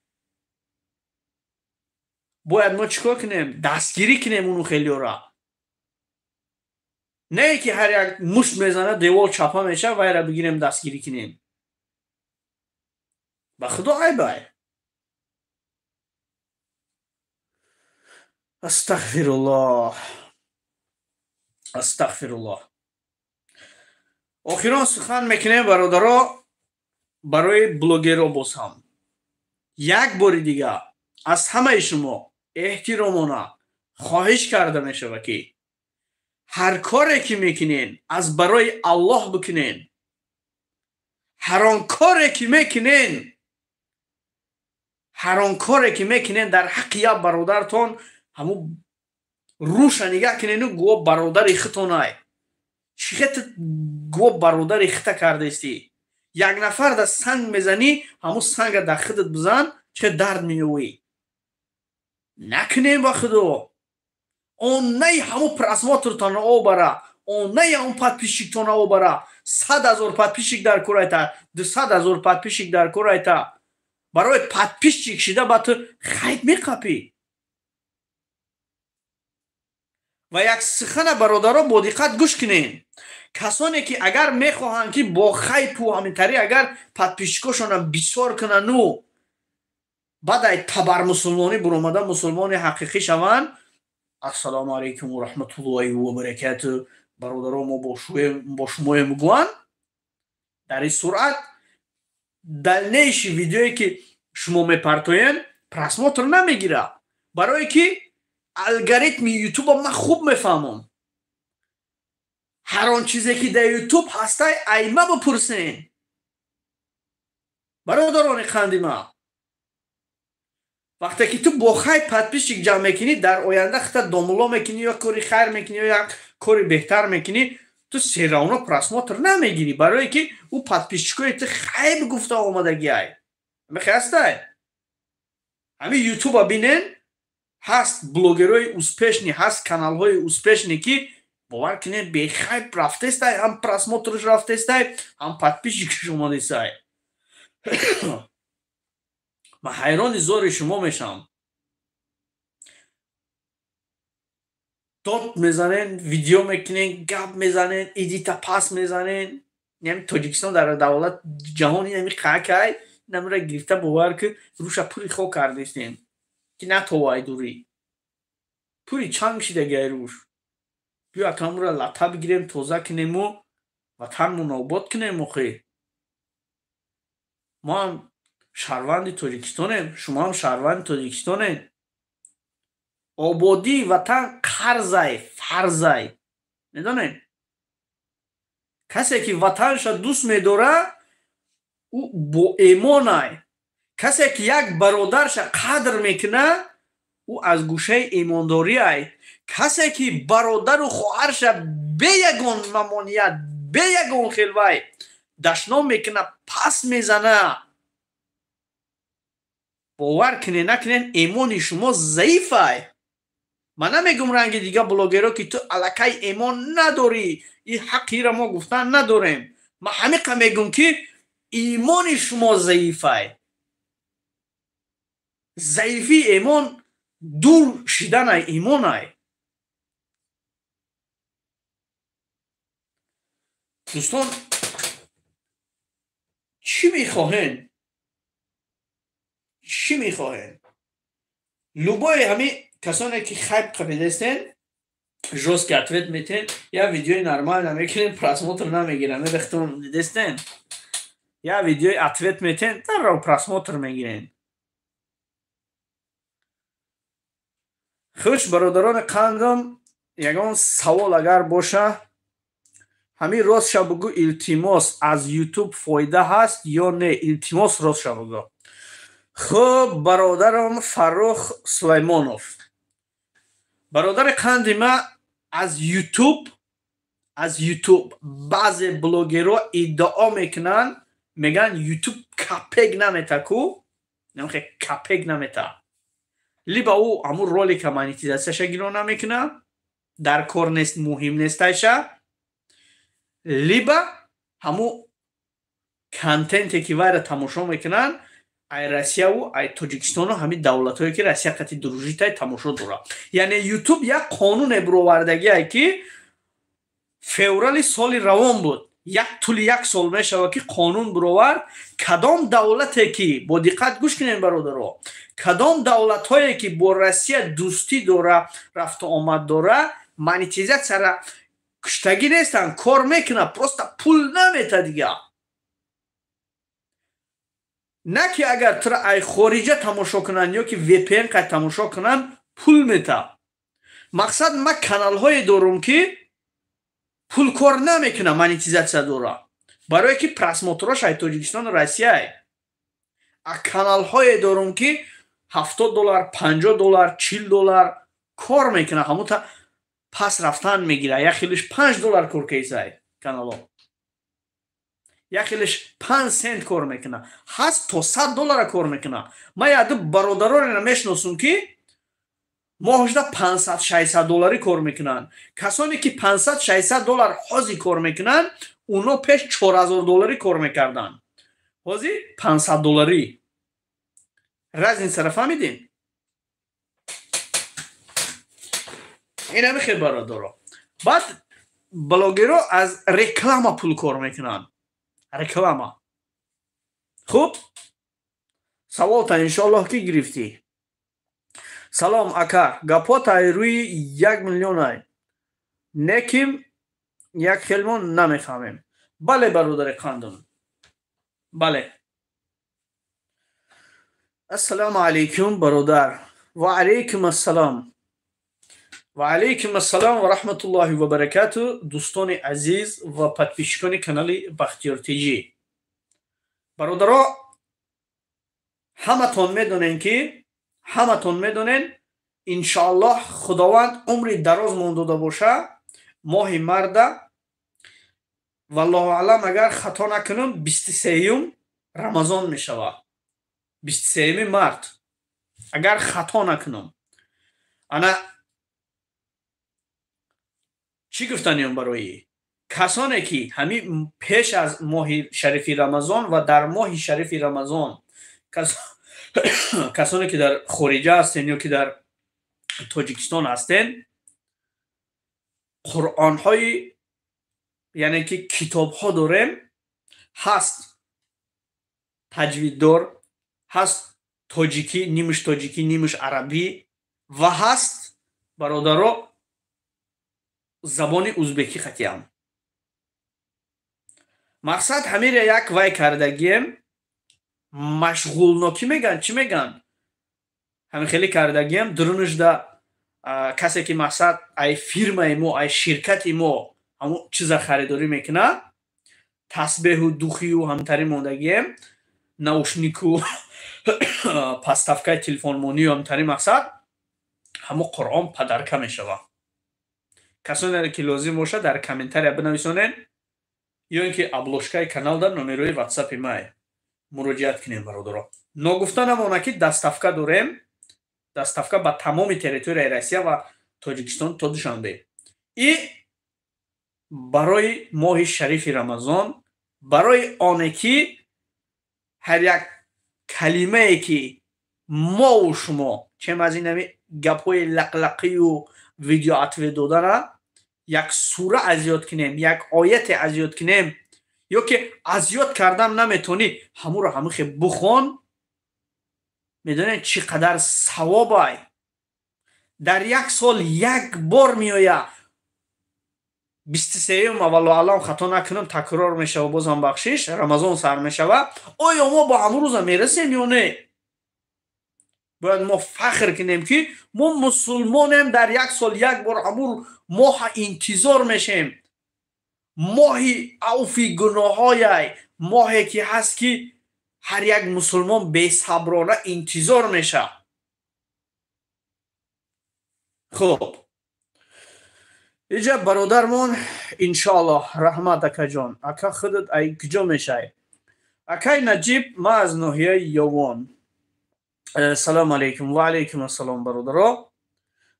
باید ما چیکار کنیم؟ دستگیری کنیم اونو خیلی را. نه که هر یک مشت میزنه دیوال چپه میشه و ایره بگیریم دستگیری کنیم. به خدا عیب ای. استغفرالله. آخران سخن میکنیم برادرها برای بلوگرها. باز هم یک بار دیگه از همه شما احترامانه خواهش کرده میشه که هر کاری که میکنین از برای الله بکنین. هر آن کاری که میکنین در حق یک برادرتون همون روش نگاه کنین و گو برادر خطونای چیخت گو برادر خطا کرده استی. یک نفر در سنگ میزنی، همون سنگ در خودت بزن، چه درد میوی. نکنین با خدا. اون نه همون پرسماترتان او برا، اون نه همون پادپیشیکتان او برا. 100,000 پادپیشیک در کرایتا، 200,000 پادپیشیک در کرایتا. برای پادپیشیک شده با تو خیلی میقپی. و یک سخن برادرها با دقت گوش کنین. کسانی که اگر میخواهند که با خیپ و همینطوری اگر پادپیشیکاشون بسیار کنن و بعد ای تبر مسلمانی برآمده مسلمان حقیقی شوند، السلام علیکم و رحمت الله و برکاته برادران، ما با شما میگویم در این سرعت دلنیش ویدیویی که شما میپرتوین پرسماتر نمیگیره، برای که الگوریتم یوتیوب من خوب میفهمم. هر آن چیزی که در یوتیوب هسته ایمه بپرسین برادران قندیمه. وقتی که تو با خیر پادپیشیک جمع میکنی، در آینده خطا دامولا میکنی یا کاری خیر میکنی یا کاری بهتر میکنی، تو سیراونا پرسماتر نمیگیری، برای که او پادپیشیکوی تو خیلی گفته آمدگی های میخواسته. همین یوتیوب بینین هست بلوگرهای اوسپشنی، هست کانال های اوسپشنی که باور کنین به خیر رفته است، هم پرسماترش رفته است، هم پادپیشیکش اومده است. من حیران زور شما میشم. داد میزنن، ویدیو میکنن، گپ میزنن، ایدیتا پاس میزنن. یعنی تاجیکستان در دولت جهانی نمی خاکای نمیره گرفته باور که روش پولی خو کردیم که نه تو وای دوری پولی چند شده گای روش. بیا کامورا لطا بگیریم توزه کنیم و وطنمون آباد کنیم. مخی ما هم شهروند تاجیکستانیم، شما هم شهروند تاجیکستانیم. آبادی وطن قرضای فرضای میدونین. کسی که وطنش دوست میداره او با ایمانای. کسی که یک برادرش قدر میکنه او از گوشه ایمانداری ای. کسی که برادر و خواهرش به یگان ممانیت به یگان خلوه دشنام میکنه پس میزنه. باور کنین نکنین ایمان شما ضعیفه. من نمیگم رنگ دیگه بلاگرها که تو الکی ایمان نداری، این حقی را ما گفتن نداریم. من همیقا میگم که ایمان شما ضعیفه. ضعیفی ایمان دور شدن ایمان ای. دوستان چی میخواهن؟ چی میخواهن؟ لوبای همین کسانی که خیب قبیل هستن جوز که اتویت میتین یا ویدیوی نرمال نمیکنین پراسموتر نمیگیرن. میرختون دیدستین یا ویدیوی اتویت میتین در رو پراسموتر میگیرین. خوش برادران قندم، یگان سوال اگر باشه همین راست شا بگو التماس از یوتیوب فایده هست یا نه؟ التماس راست شا بگو. خب برادرم فرخ سلیمانوف، برادر قندی ما از یوتیوب بعض بلوگرها ادعا میکنن میگن یوتیوب کپگ نمیته کو نمیخه کپگ نمیته. لیبا او همون رولی که مانیتیزاسیش گیرو نمیکنه در کار نیست، مهم نیستش. لیبا همون کانتنتی که وایره تماشا میکنن ای روسیه و ای تاجیکستان و همین دولت هایی که روسیه قطعی دروژیت های تماشا دوره. یعنی یوتیوب یک قانون برآوردگی ای که فوریال سال روان بود، یک طول یک سال میشه که قانون برآورد کدام دولتی که با دقت گوش کنین برادرها، کدام دولت هایی که با روسیه دوستی داره رفت آمد داره مانیتیزات سر کشتگی نیستن، کار میکنه پروستا پول نمیته دیگه. نه که اگر تر ای خارجه تماشا کنن یا که وی پی ان قد تماشا کنن پول میته. مقصد ما کانال های دارم که پول کار نمیکنه مانیتیزاسیا داره برای که پراسموتراش ای تاجیکستان و روسیه. کانال های دارم که $70 $50 $40 کار میکنه همون تا پس رفتن میگیره. یخیلش $5 کار کیسه کانال ها، یخیلش 5 سنت کار میکنه، هست تا $100 کار میکنه. ما یاد برادران نمیشناسم که ماهشده $500-600 کار میکنن. کسانی که $500-600 حاضی کار میکنن اونا پیش $4000 کار میکردن، حاضی $500. راز این صرف فهمیدین؟ این همه خیلی برادرها. بعد بلاگرها از رکلام پول کار میکنن. رکلام. خوب سوال تا انشالله که گرفتی. سلام اکا، گپات روی 1 میلیون ای نکیم یک خیلمون نمیفهمیم. بله برادر خاندم، بله. السلام علیکم برادر. و علیکم السلام و علیکم السلام و رحمت الله و برکاته. دوستان عزیز و پادپیشکان کانال بختیار تیجی، برادرها همتون میدونین که انشاءالله خداوند عمری دراز مانده باشه. ماه مرد والله اعلم اگر خطا نکنم 23 رمضان میشوه. 23 مرد اگر خطا نکنم. انا چی گفتنیم برای کسانی که همین پیش از ماه شریف رمضان و در ماه شریف رمضان کسانی که در خارجه هستن یا که در تاجیکستان هستن قرآن‌های یعنی که کتاب‌ها داریم، هست تجوید دار، هست تاجیکی، نیمش عربی و هست برادرها زبان ازبکی خطی هم. مقصد همین را یک وای کردگیم مشغول ناکی میگن چی میگن همین خیلی کردگیم درونش دا کسی که مقصد ای فیرمای مو ای شرکتی مو همون چیزا خریداری میکنه تسبیح و دوخی و همتری موندگیم наушнику паставкаи телефонмонию ҳамтари мақсад ҳамо қуръон падарка мешавад. касоне ки лозим боша дар комментария бинависонед ё ин ки аблошкаи канал дар номерои ватсапи май муроҷиат кунед бародаро. ногуфта намона ки даставка дорем, даставка ба тамоми территорияи Россия ва Тоҷикистон то душанбе. и барои моҳи шарифи рамазон, барои оне ки ҳар як калимае ки мову шумо чем аз инами гапҳои лақлақию видеоатве додана як сура аз ёд кунем, як ояте аз ёд кунем ё ки аз ёд кардам наметонӣ ҳамуро ҳамихе бухон. медонед чӣ қадар савобай дар як сол як бор меоя. 23 аввалоалам хато накунам такрор мешава бозам бахшиш рамазон сар мешава. оё мо ба ҳамун рӯза мерасем ё не? бояд мо фахр кунем ки мо мусулмонем дар як сол як бор ҳамун моҳа интизор мешем. моҳи авфи гуноҳояй моҳе ки ҳаст ки ҳар як мусулмон бесаброна интизор меша. хуб иҷа бародармон иншоаллоҳ раҳмат акаҷон. ака худат ай куҷо мешай? акай наҷиб ма аз ноҳияи ёвон. салому алейкум. ва алейкум ассалом бародаро.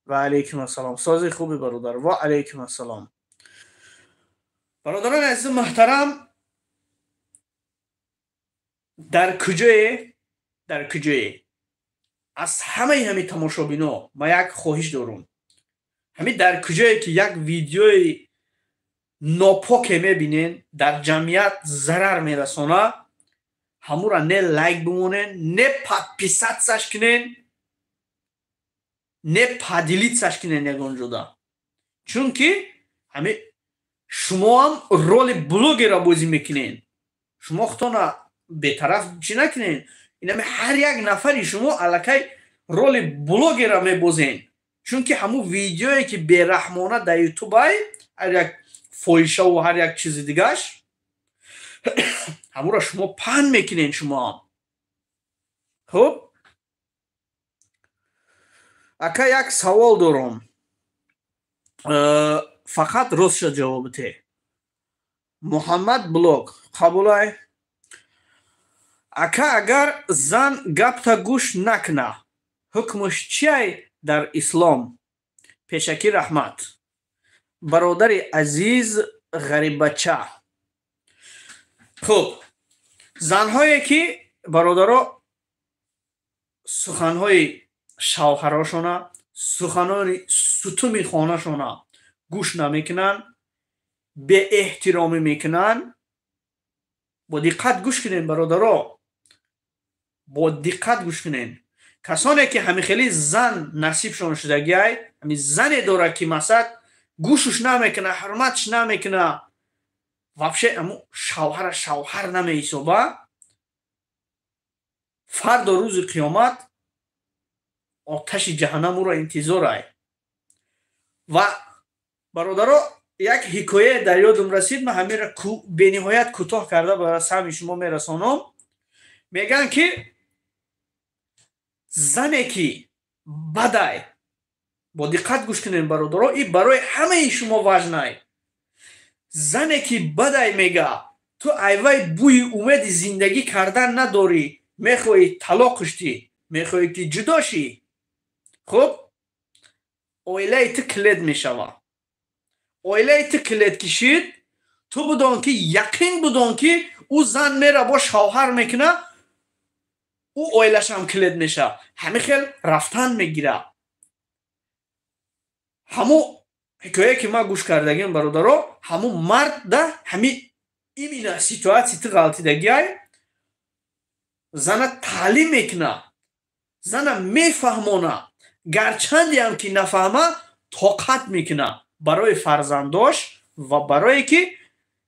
ва алейкум ассалом. сози хуби бародар. ва алейкум ассалом. бародарони азизи муҳтарам, дар куҷое аз ҳамаи ҳамин тамошобино ма як хоҳиш дорум. ҳамин дар куҷое ки як видеои нопоке мебинен дар ҷамъият зарар мерасона ҳамура не лайк бимонен, не подписатсаш кунен, не поделитсаш кунен ягон ҷода. чунки ҳамин шумоам роли блогера бозӣ мекунен. шумо худтона бетараф чӣ накунен. инами ҳар як нафари шумо аллакай роли блогера мебозен. чунки ҳамун видеое ки бераҳмона дар ютубай ҳар як фоҳишаву ҳар як чизи дигаш ҳамуро шумо паҳн мекунен шумоам. хуб ака як савол дорам. фақат ростша ҷавоб бите. муҳаммад блог қабулай. ака агар зан гапта гӯш накна ҳукмуш чиай дар ислом? пешакӣ раҳмат. бародари азиз ғарибача. хуб занҳое ки бародаро суханҳои шавҳарашона суханони сутуми хонашона гӯш намекунанд, беэҳтиромӣ мекунанд, бо диққат гӯш кунед бародаро, бо диққат гӯш кунед. касоне ки ҳамихели зан насибшон шудагиай ҳамин зане дора ки масад гӯшуш намекуна, ҳурматш намекуна, вообще аму шавҳара шавҳар намеҳисоба, фардо рӯзи қиёмат оташи ҷаҳаннам ӯро интизорай. ва бародаро як ҳикояе дар ёдум расид. ман ҳаминро бениҳоят кӯтоҳ карда ба саҳми шумо мерасонам. мегӯянд ки зане ки бадай, бо диққат гӯш кунед бародаро, и барои ҳамаи шумо важнай. зане ки бадай мега ту айвай бӯи умеди зиндагӣ кардан надорӣ, мехоҳӣ талоқш дӣ, мехоҳӣ ки ҷудо шӣ. хуб оилаи ту килед мешава. оилаи ту килед кишид, ту будон ки яқин будон ки ӯ зан мера бо шавҳар мекуна, ӯ оилашам килед меша. ҳамин хел рафтан мегира. ҳамун ҳикояе ки ман гӯш кардагим бародаро, ҳамун мард да ҳамин имина ситуатсия ти ғалтидагиай зана таълим мекуна, зана мефаҳмона, гарчандеам ки нафаҳма тоқат мекуна барои фарзандош ва барое ки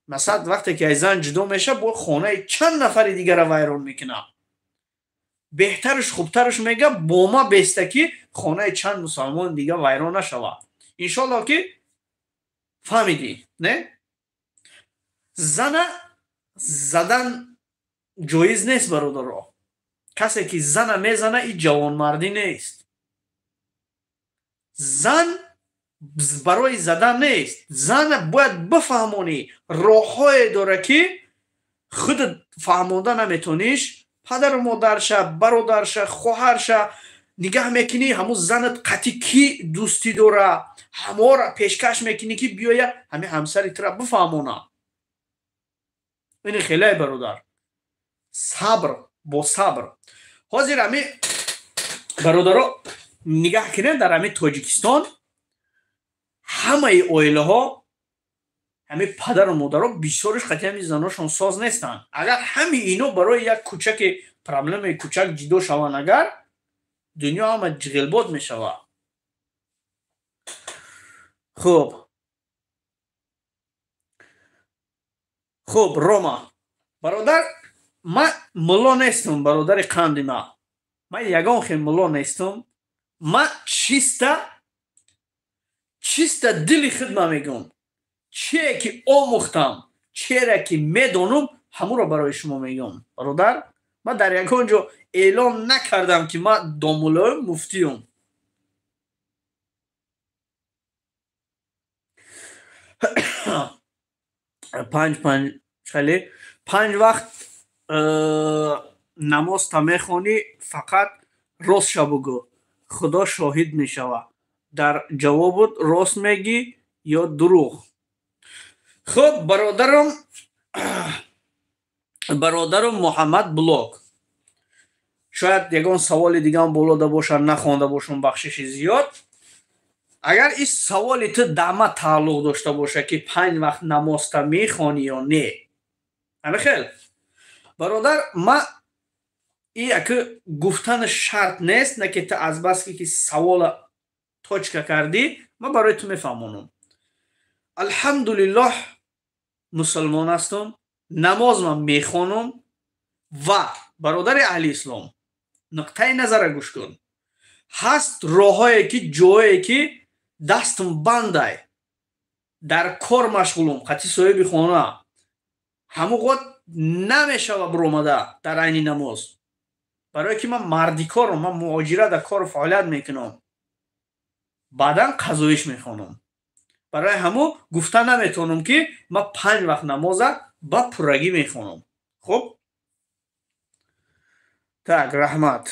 масалан вақте ки аз зан ҷудо меша бо хонаи чанд нафари дигара вайрон мекуна. беҳтараш хубтараш мега бо ма беста ки хонаи чанд мусалмони дига вайрон нашавад. иншоалло ки фаҳмидӣ, не? зана задан ҷоиз нест бародаро. касе ки зана мезана и ҷавонмардӣ нест. зан барои задан нест. зан бояд бифаҳмонӣ роҳҳое дора ки худат фаҳмонда наметониш, падару модарша, бародарша, хоҳарша нигаҳ мекунӣ, ҳамун занат қатӣ ки дӯстӣ дора, ҳамора пешкаш мекунӣ ки биёя ҳамин ҳамсари тира бифаҳмона. ини хелае бародар. сабр бо сабр. ҳозир ҳамин бародаро нигаҳ кунед, дар ҳамин Тоҷикистон ҳамаи оилаҳо ҳамин падару модаро бисёриш қатъи ҳамин заношон соз нестанд. агар ҳамин ино барои як кӯчаки проблемаи кӯчак ҷидо шаванд, агар дунё ҳама ҷиғилбод мешавад. хуб Рома бародар, ман мулло нестам, бародари қанди ман. ман ягон хел мулло нестам. ман чиста дили хидмат мегӯям. чие ки омӯхтам, чиере ки медонам, ҳамуро барои шумо мегӯям. бародар, ман дар ягон ҷо эълон накардам ки ман домулоим, муфтиём. панҷ вақт намоз та мехонӣ, фақат ростша бугӯ, худо шоҳид мешавад. дар ҷавобут рост мегӣ ё дурӯғ? хуб бародарам Муҳаммад Блог, шояд ягон саволи дигам болода бошад, нахонда бошам бахшиши зиёд. агар ин саволи ту дама тааллуқ дошта боша ки 5 вақт намоз та мехонӣ ё не? амихел бародар, ма и яки гуфтан шарт нест, на ки ту азбаски ки савола точка кардӣ, ма барои ту мефаҳмонам. алҳамдулиллоҳ мусулмон ҳастам, намоз ман мехонам ва бародари аҳли ислом, нуқтаи назара гӯш кун. ҳаст роҳҳое ки ҷое ки дастам бандай, дар кор машғулам, қатъи соҳиби хона, ҳамун вақт намешава биромада дар айни намоз, барое ки ман марди корам, ман муҳоҷират дар кору фаъолият мекунам, баъдан қазоиш мехонам. барои ҳамун гуфта наметавонам ки ман 5 вақт намоза ба пуррагӣ мехонам. хуб, так, раҳмат.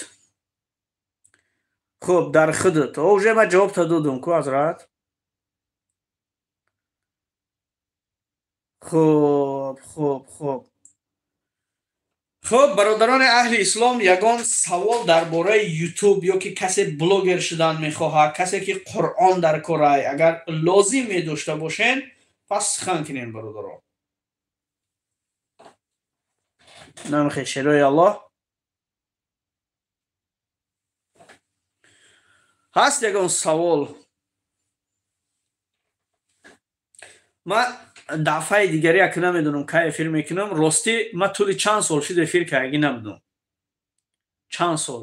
хуб, дар худат уже ман ҷавобта додам ку ҳазрат. хуб бародарони аҳли ислом, ягон савол дар бораи YouTube ё ки касе блогер шудан мехоҳад, касе ки Қуръон дар корай, агар лозим медошта бошен, пас сухан кунен бародаро. намехе шелои Аллоҳ. ҳаст ягон савол? ман дафъаи дигари як намедонам кай эфир мекунам. ростӣ ман тӯли чанд сол шуд эфир кардагӣ намедонам. чанд сол.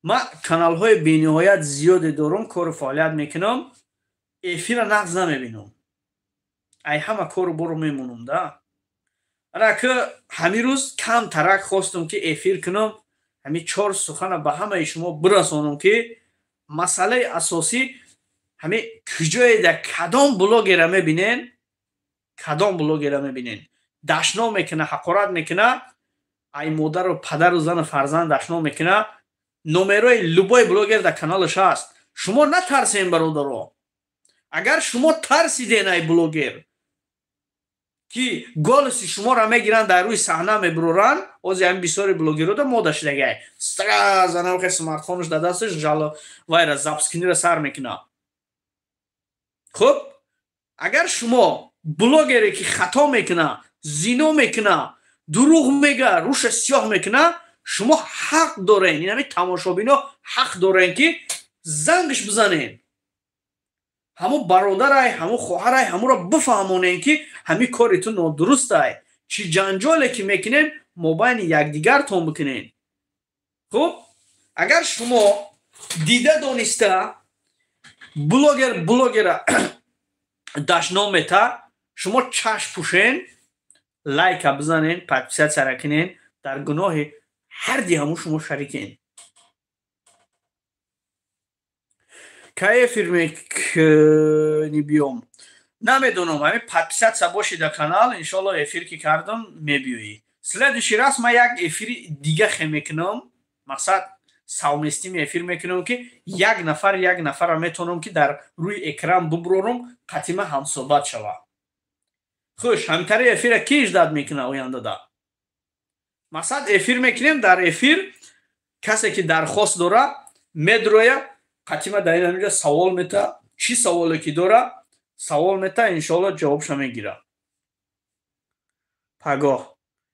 ман каналҳои бениҳоят зиёде дорам, кору фаъолият мекунам, эфира нағз намебинам. ай ҳама кору бору мемонам да. раки ҳамин рӯз кам тарак хостам ки эфир кунам, ҳамин 4 сухана ба ҳамаи шумо бирасонам ки масъалаи асосӣ ҳамин куҷоеда кадом блогера мебинен, кадом блогера мебинен дашно мекуна, ҳақорат мекуна, ай модару падару зану фарзанд дашно мекуна. номерои любой блогер дар каналаш ҳаст. шумо натарсен бародаро. агар шумо тарсиден ай блогер ки голоси шуморо мегиранд дар рӯи саҳна мебуроранд, ҳозир ҳамин бисёри блогерода мода шудагай страза навхе смартфонаш дар дасташ жало вайра запскиниро сар мекуна. хуб, агар шумо блогере ки хато мекуна, зино мекуна, дурӯғ мега, рӯша сиёҳ мекуна, шумо ҳақ дорен, ин ҳамин тамошобино ҳақ дорен ки зангш бизанен. ҳамун бародарай, ҳамун хоҳарай, ҳамунро бифаҳмонен ки ҳамин кори ту нодурустай, чӣ ҷанҷоле ки мекунен мобайни якдигартон бикунен. хуб, агар шумо дида дониста блогера дашном мета, шумо чашм пӯшен, лайка бизанен, подписатсияра кунен, дар гуноҳи ҳарди ҳамун шумо шарикен. кай эфир мекунӣ биём? Намедонам, ҳамин подписатсия боши дар канал, иншоалло эфир ки кардам мебиёӣ. Следующий раз ман як эфири дига хе мекунам, мақсад совместими эфир мекунам ки як нафарра метавонам ки дар рӯи экран бубурорам, қатима ҳамсоҳбат шава. хуш, ҳамтари эфира ки иждад мекуна ояндада? мақсад эфир мекунем, дар эфир касе ки дархост дора медроя, қатима дар ин ҳаминҷа савол мета, чӣ саволе ки дора савол мета, иншоалло ҷавобша мегира. пагоҳ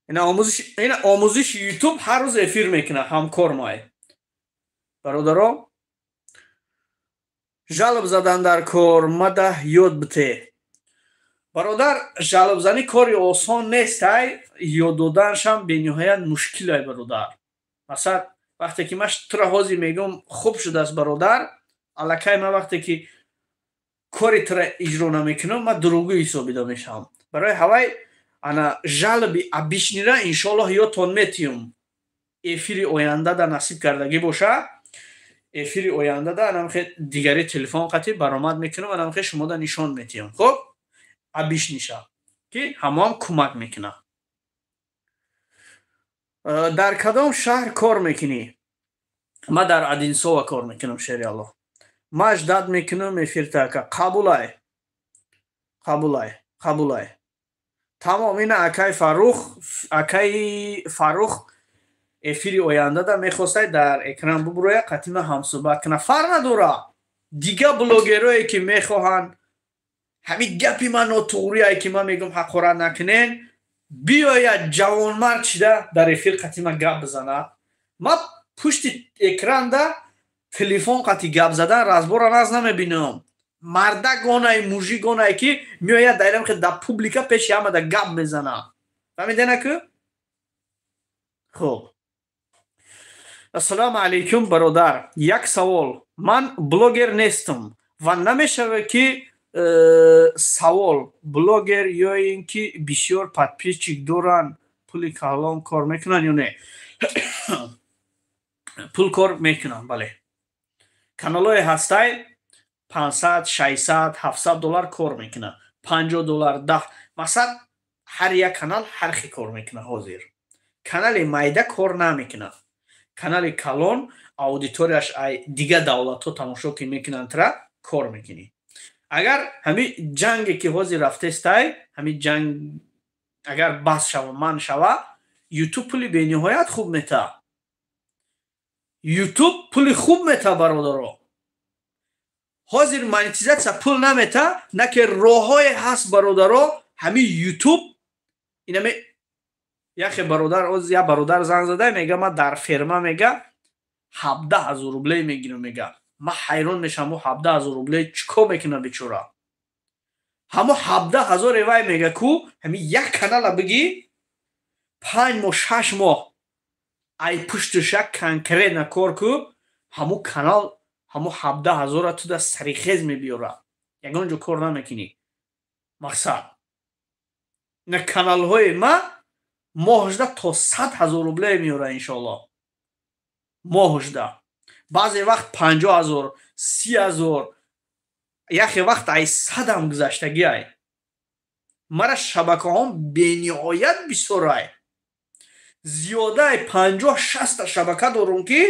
ин омӯзиши ютуб ҳар рӯз эфир мекуна, ҳамкор май. бародаро, жалб задан дар кор мада ёд бите. бародар, жалбзанӣ кори осон нестай, ёд доданашам бениҳоят мушкилай бародар. масад вақте ки ман тура ҳозир мегӯям хуб шудааст бародар, аллакай ман вақте ки кори тура иҷро намекунам, ман дурӯғӣ ҳисобида мешавам. барои ҳавай ана жалби абишнира иншоалло ёдтон метиҳам. эфири ояндада насиб кардагӣ боша, эфири ояндада анамхе дигари телефон қати баромад мекунам, анамхе шумода нишон метиҳам. хуб, абишниша ки ҳамаам кӯмак мекуна. дар кадом шаҳр кор мекунӣ? ман дар Адинсова кор мекунам, шери Аллоҳ. ман иждад мекунам эфиртака. қабулай. тамом, ина акаи Фаррух эфири ояндада мехостад дар экран бубуроя, қатима ҳамсӯҳбат куна. фарқ надора. дига блогерое ки мехоҳанд ҳамин гапи ман нотуғрие ки ман мегӯям ҳақорат накунен, биёяд ҷавонмард шида дар эфир қатима гап бизанад. ман пушти экранда телефон қати гап задан разбора наз намебинам. мардагонай, мужигонай ки меояд дар публика пеши ҳамада гап мезанад. фаҳмиденаку? хуб. ассалому алайкум бародар. Як савол. Ман блогер нестам ва намешавад ки савол блогер ёин ки бисёр подписчик доранд, пули калон кор мекунанд ё не? пул кор мекунанд, бале. каналое ҳастай $500, $600, $700 кор мекунанд. $50, 10. масад ҳар як канал ҳар хел кор мекунад ҳозир. канали майда кор намекунад. канали калон аудиторияш ай дига давлатҳо тамошо ки мекунанд тра кор мекунӣ. агар ҳамин ҷанге ки ҳозир рафтестай, ҳамин ҷанг агар бас шава, ман шава, ютуб пули бениҳоят хуб мета. ютуб пули хуб мета бародаро. ҳозир монетизатсия пул намета, на ки роҳҳое ҳаст бародаро. ҳамин ютуб инаме яхе бародар, як бародар занг зада мега ман дар ферма мега 17,000 рублей мегирам мега. ман ҳайрон мешавам, 17,000 рублей чикор мекуна бечора. ҳамо 17,000 евай мега ку ҳамин як канала бигӣ 5 моҳ 6 моҳ ай пуштуша конкретна кор ку ҳамун канал ҳамун 17,000 ту да сарихез мебиёра. ягон ҷо кор намекунӣ. мақсад на каналҳои ма моҳжда то 100,000 рублей меёра иншоалло. моҳжда. баъзе вақт 50,000, 30,000, яхе вақт ай 100 гузаштагӣ ай. мара шабакаҳом бениҳоят бисёр ай. зиёдаи 50-60 шабака дорум ки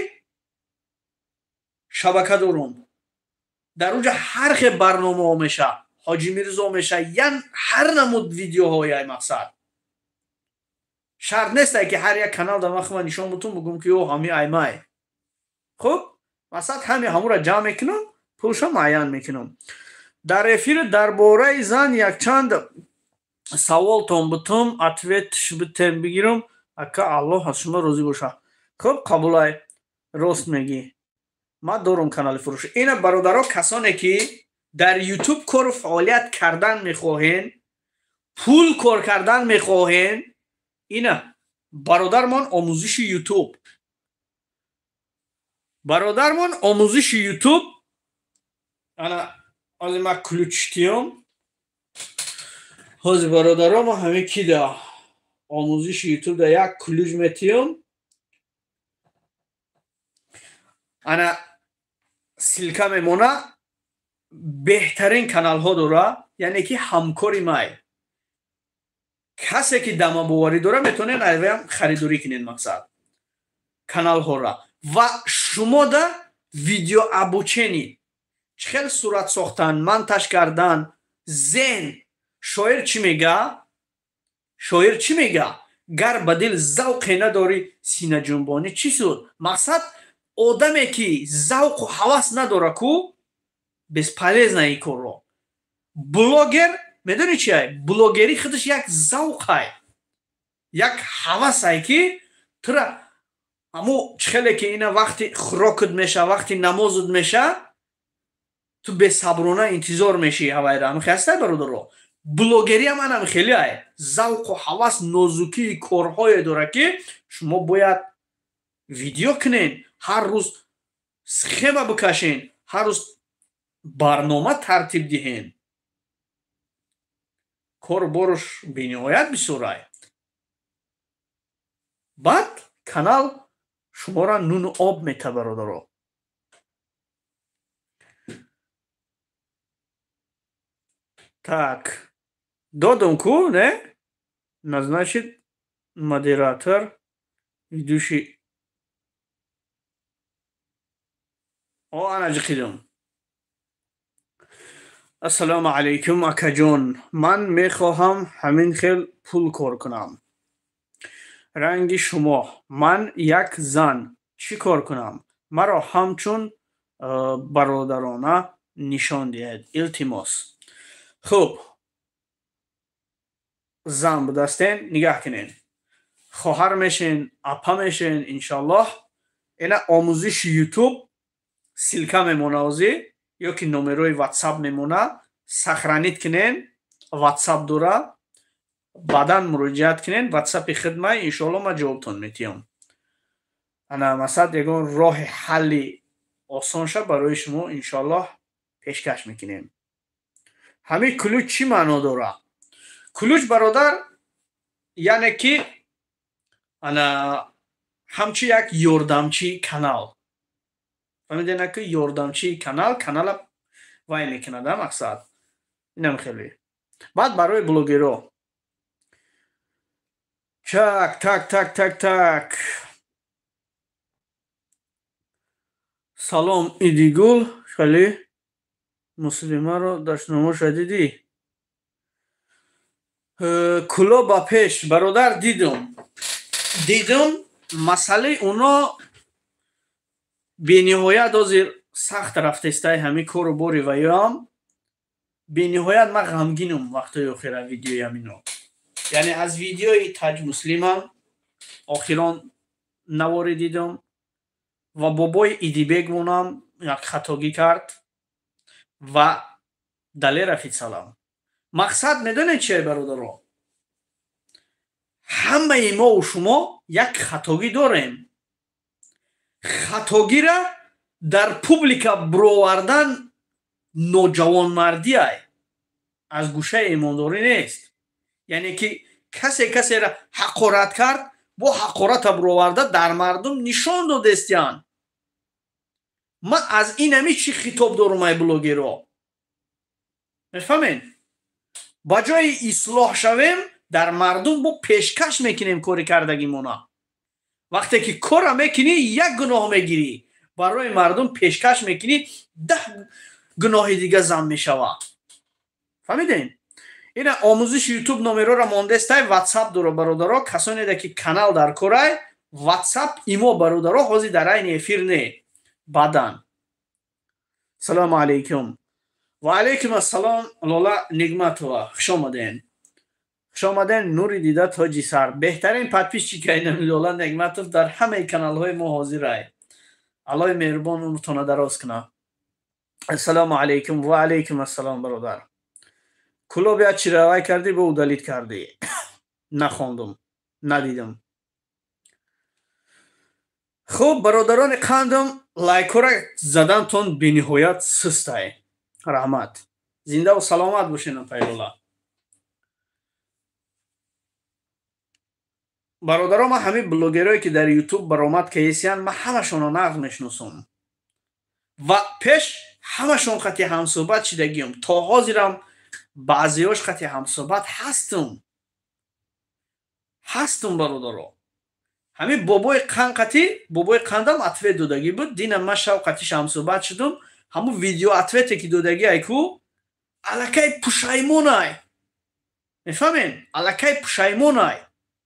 дар унҷа ҳар хел барномаҳо меша, ҳоҷи мирзо меша, ян ҳар намуд видеоҳои ай мақсад. шарт нестай ки ҳар як канал дар вақти ман нишон бутун бигӯм ки ё ҳами ай май. хуб, мақсад ҳами ҳамура ҷамъ мекунам, пулша муайян мекунам. дар эфир дар бораи зан якчанд саволтон бутум ответш битем бигирам. Ака Аллоҳ аз шумо розӣ боша. Хуб қабулай, рост мегӣ. Ман дорам канали фурӯш. Ина бародаро, касоне ки дар YouTube кору фаъолият кардан мехоҳен, пул кор кардан мехоҳен, ина бародармон омӯзиши YouTube. Бародармон омӯзиши YouTube. Ана ҳозир ман ключ тиём. ҳозир бародаро ма ҳамин кида омӯзиши YouTube да як ключ метиём. ана силка мемона. беҳтарин каналҳо дора, яъне ки ҳамкори май. касе ки дамабоварӣ дора метавонен айваям харидорӣ кунед мақсад каналҳора. ва шумо да видео обученӣ, чӣ хел сурат сохтан, монтаж кардан, зен. шоир чӣ мега? Шоир чӣ мега? гар ба дил завқе надорӣ, синаҷунбонӣ чӣ суд? Мақсад одаме ки завқу ҳавас надора ку бесполезна ин корро. блогер медони чи ай? Блогерӣ худаш як завқай, як ҳавасай ки тура аммо чӣ хеле ки ина вақти хӯрокут меша, вақти намозут меша, ту бесаброна интизор мешӣ ҳавайра. Ҳамихастай бародаро. блогерӣ ҳам анам хеле ай завқу ҳавас, нозукии корҳое дора ки шумо бояд видео кунен, ҳар рӯз схема бикашен, ҳар рӯз барнома тартиб диҳен. кору боруш бениҳоят бисёрай. баъд канал шуморо нуну об мета бародаро. Так додам ку не назначит модератор ведущий. ана ҷиқидам. ассалому алайкум акаҷон, ман мехоҳам ҳамин хел пул кор кунам. ранги шумо, ман як зан, чӣ кор кунам? маро ҳамчун бародарона нишон диҳед, илтимос. хуб, зан будастен, нигаҳ кунен. хоҳар мешен, апа мешен, иншаллоҳ. ина омӯзиши YouTube силка мемона ҳозир, ёки номерои WhatsApp мемона. сахранид кунен, WhatsApp дора. баъдан муроҷиат кунен, WhatsApp-и хидмат, иншаллоҳ ман ҷавобтон метиҳам. ана масад ягон роҳи ҳалли осонша барои шумо иншаллоҳ пешкаш мекунем. ҳамин ключ чӣ маъно дора? ключ бародар яъне ки ана ҳамчи як ёрдамчии канал. фаҳмидена ки ёрдамчии канала вай мекунад мақсад. инам хеле. баъд барои блогеро. так. салом Идигул, хеле муслимаро дашнома шадидӣ? куло ба пеш бародар дидум масъалаи уно бениҳоят ҳозир сахт рафтаистай ҳамин кору бори ваёам. бениҳоят ман ғамгинам вақтои охира видеои ҳамино. яъне аз видеои Таҷ Муслимам охирон навори дидам ва бобои Идибек монам як хатогӣ кард ва дале рафид салам. мақсад медонед чие бародаро? ҳамаи мову шумо як хатогӣ дорем. хатогира дар публика бировардан ноҷавонмардӣ ай, аз гӯшаи имондорӣ нест. яъне ки касеро ҳақорат кард, бо ҳақората бироварда дар мардум нишон додестиян. ман аз инами чӣ хитоб дорум ай блогеро? мефаҳмен? ба ҷои ислоҳ шавем, дар мардум бо пешкаш мекунем кори кардагимона. вақте ки кора мекунӣ, як гуноҳ мегирӣ, барои мардум пешкаш мекунӣ, 10 гуноҳи дига зам мешавад. фаҳмидем? ина омӯзиши YouTube номероро мондестай, WhatsApp дора бародаро. касонеда ки канал дар корай, WhatsApp имо бародаро ҳозир дар айни эфир не. баъдан салому алайкум. ва алайкум ассалом Лола Нигматова, хуш омаден. Хуш омаден, нури дида тоҷи сар. Беҳтарин подписчик айнам Лола Нигматов дар ҳамаи каналҳои мо ҳозирай. Аллоҳи меҳрубон умртона дароз кунад. Ассалому алайкум. Ва алайкум ассалом бародар. Кулобия чӣ равай кардӣ, бо удалит кардӣ? Нахондум, надидам. хуб, бародарони қандам, лайкора задантон бениҳоят сустай. Раҳмат. Зиндаву саломат бошед пайрола. бародаро, ман ҳамин блогерое ки дар ютуб баромад каисиян, ман ҳамашонро нағз мешиносам ва пеш ҳамашон хати ҳамсӯҳбат шидагиам. То ҳозирам баъзиҳош хати ҳамсӯҳбат ҳастум бародаро. ҳамин бобои қанд қати, бобои қандам ответ додагӣ буд. Динам ман шав қатиш ҳамсӯҳбат шудум. ҳамун видео ответе ки додагӣ айку аллакай пушаймонай. мефаҳмед? Аллакай пушаймонай.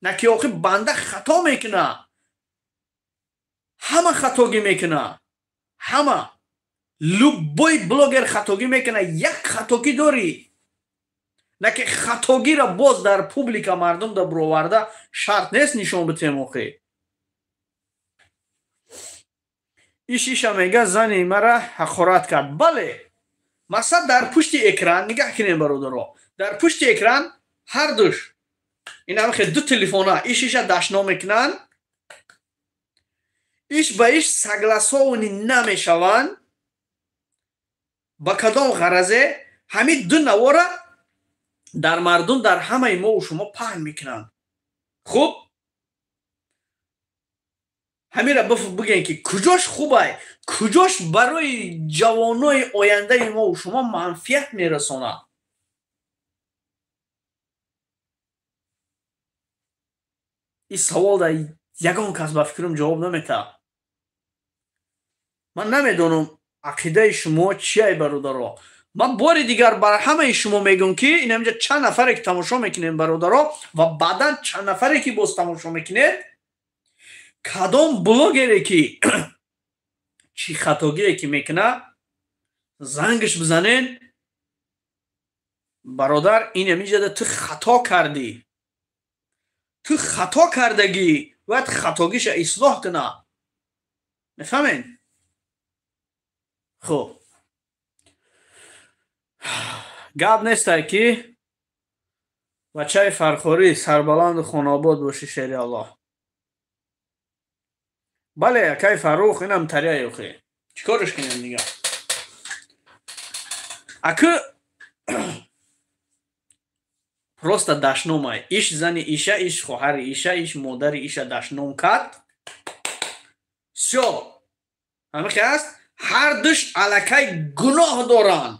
На ки охир банда хато мекуна. ҳама хатогӣ мекуна. ҳама. любой блогер хатогӣ мекуна. як хатогӣ дорӣ. на ки хатогиро боз дар публика мардум да бироварда шарт нест нишон битем охир. иша мега зани мара ҳақорат кард. бале. масад дар пушти экран нигаҳ кунем бародаро. дар пушти экран ҳар душ ин ҳам ду телефона иша дашно мекунанд. иш ба иш сагласовани намешаванд. ба кадом ғаразе ҳамин ду навора дар мардум дар ҳамаи мову шумо паҳн мекунанд. хуб, ҳамира бигӯем ки куҷош хубай, куҷош барои ҷавонои ояндаи мову шумо манфиат мерасонад. ин савол дар ягон кас ба фикрам ҷавоб наметаҳад. ман намедонам ақидаи шумо чие бародаро. ман бори дигар бар ҳамаи шумо мегӯям ки ин ҳамҷа чанд нафаре ки тамошо мекунем бародаро ва баъдан чанд нафаре ки боз тамошо мекунед, кадом блогере ки чӣ хатогие ки мекуна зангиш бизанен. бародар, ин ҳамиҷада ту хато кардӣ. ту хато кардагӣ. бояд хатогиша ислоҳ куна. мефаҳмед? хуб, гап нестай ки бачаи фархорӣ сарбаланду хонобод бошӣ, шери Аллоҳ. бале, акай Фаррух, инам тария ёхе. Чӣ кориш кунем дига? аку просто дашномай. иш зани иша, иш хоҳари иша, иш модари иша дашном кард. всё. ҳамин аст. ҳар душ аллакай гуноҳ доранд.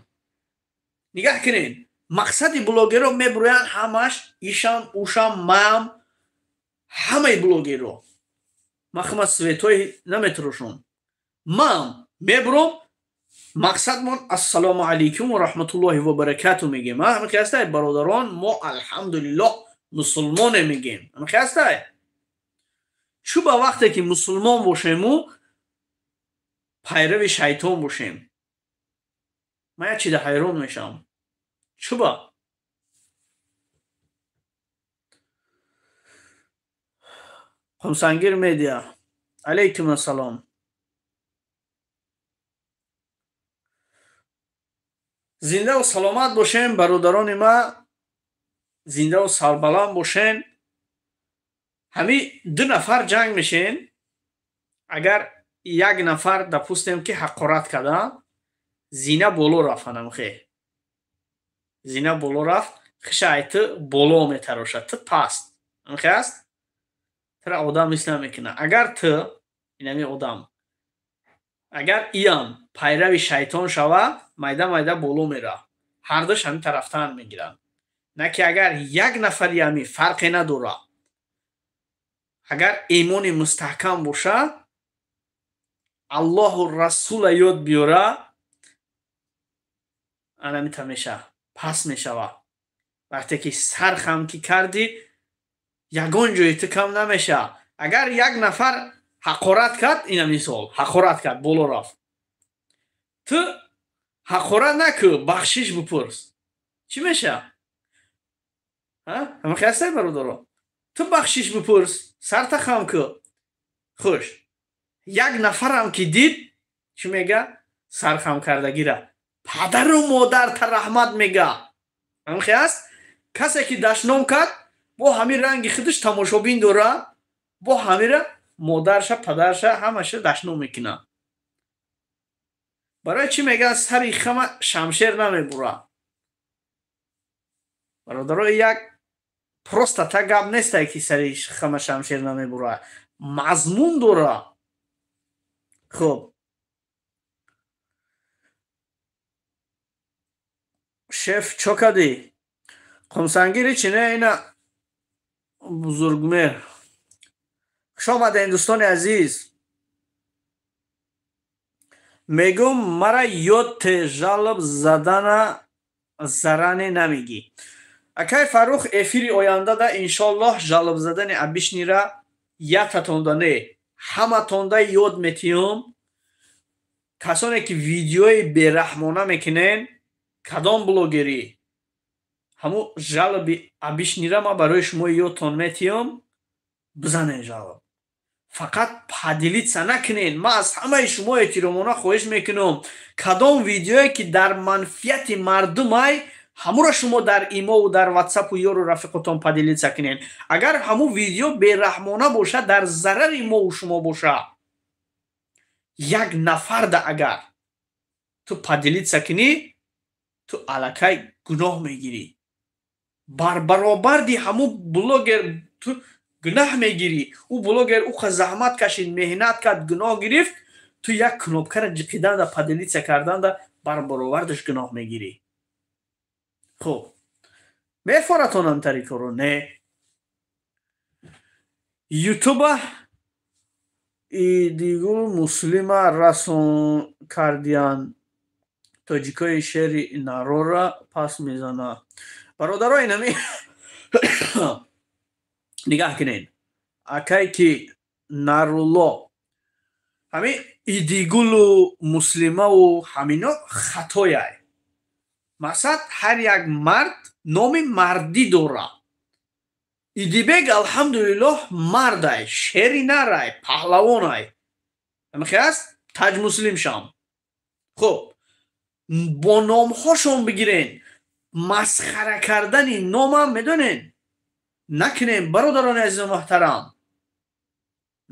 нигаҳ кунед. мақсади блогеро мебуроянд ҳамаш ишам, ушам, маам, ҳамаи блогеро. ман хума светои наметирошам. ман мебуром мақсадмон ассалому алайкум ва раҳматуллоҳи ва баракату мегем. ҳамин хастай бародарон, мо алҳамдулиллоҳ мусулмоне мегем. ҳамин хастай. чӯ ба вақте ки мусулмон бошему пайрави шайтон бошем. ман як чида ҳайрон мешавам. чӯба? Қумсангир медиа. алайкум ассалом. зиндаву саломат бошен бародарони ма. зиндаву сарбаланд бошен. ҳамин ду нафар ҷанг мешен. агар як нафар допустим ки ҳақорат карданд, зина боло рафтанам хе. зина боло рафт, хиша айти боло метарошад, ти паст. ҳамин аст. тира одам мисла мекуна. агар ти инами одам, агар иям пайрави шайтон шава, майда майда боло мера. ҳар душ ҳамин тарафтан мегиранд. на ки агар як нафари ҳамин фарқе надора. агар имони мустаҳкам боша, аллоҳу расула ёд биёра, анамита меша пас мешава. вақте ки сархам ки кардӣ, ягон ҷои ту кам намеша. агар як нафар ҳақорат кард, ина мисол ҳақорат кард, боло рафт, ту ҳақора накӯ, бахшиш бипурс. Чӣ меша? Ҳама хастай бародаро. Ту бахшиш бипурс, сарта хам кӯ. Хуш. Як нафарам ки дид, чӣ мега? Сархам кардагира. Падару модарта раҳмат мега. Ҳама хаст? Касе ки дашном кад, бо ҳамин ранги худаш тамошобин дора, бо ҳамира модарша, падарша ҳамаша дашном мекуна. Барои чӣ меган сари хама шамшер намебура? Бародаро, як просто так гап нестай ки сари хама шамшер намебура. Мазмун дора. Хуб. Шеф чо кади? Қумсангири чине ина бузургмер. Хуш омадед дӯстони азиз. Мегум мара ёдте жалб задана заране намегӣ. Акай Фаррух эфири ояндада иншоаллоҳ жалб задани абишнира ятатонда не ҳаматонда ёд метиҳум. Касоне ки видеои бераҳмона мекунен, кадом блогери, ҳамун жалби абишнира ма барои шумо ёдтон метиҳум. Бизанен жалб. Фақат падилитса накунен. Ман аз ҳамаи шумо эҳтиромона хоҳиш мекунам, кадом видеое ки дар манфиати мардумай, ҳамуро шумо дар имову дар ватсапу ёру рафиқотон падилитса кунен. Агар ҳамун видео бераҳмона боша, дар зарари мову шумо боша, як нафарда агар ту падилитса кунӣ, ту аллакай гуноҳ мегирӣ. Бар баробарди ҳамун блогер ту гунаҳ мегирӣ. Ӯ блогер уқа заҳмат кашид, меҳнат кард, гуноҳ гирифт. Ту як кнопкара ҷиқиданда, падилитса карданда бар баровардаш гуноҳ мегирӣ. хуб, мефоратонам тарикаро не? ютуба идигул муслима расон кардиян тоҷикои шери нарора пас мезана. Бародаро, инами нигаҳ кунед. Акай ки Нарулло, ҳамин идигулу муслимаву ҳамино хатояй. Мақсад, ҳар як мард номи мардӣ дора. Идибек алҳамдулиллоҳ мардай, шери нарай, паҳлавонай. Ҳамихаст Таҷ Муслимшам. хуб, бо номҳошон бигирен. Масхара кардани номам медонен? Накунен, бародарони азизу муҳтарам.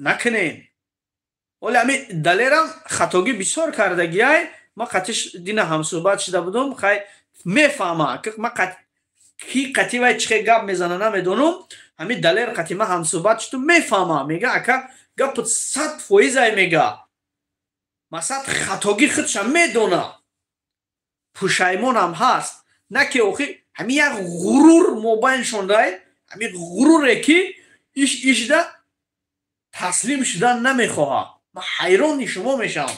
Накунен. Оли ҳамин далерам хатогӣ бисёр кардагиай. Ман қатиш дина ҳамсӯҳбат шуда будам. Хай мефаҳма. Ман ки қати вай чихе гап мезана намедонам. Ҳамин далер қати ман ҳамсӯҳбат шудам мефаҳма. Мега ака гапут 100% мега. Масад хатогӣ худша медона. Пушаймонам ҳаст. На ки охир ҳамин як ғурур мобайншондай. ҳамин ғуруре ки ишда таслим шудан намехоҳад. Ман ҳайрони шумо мешавам.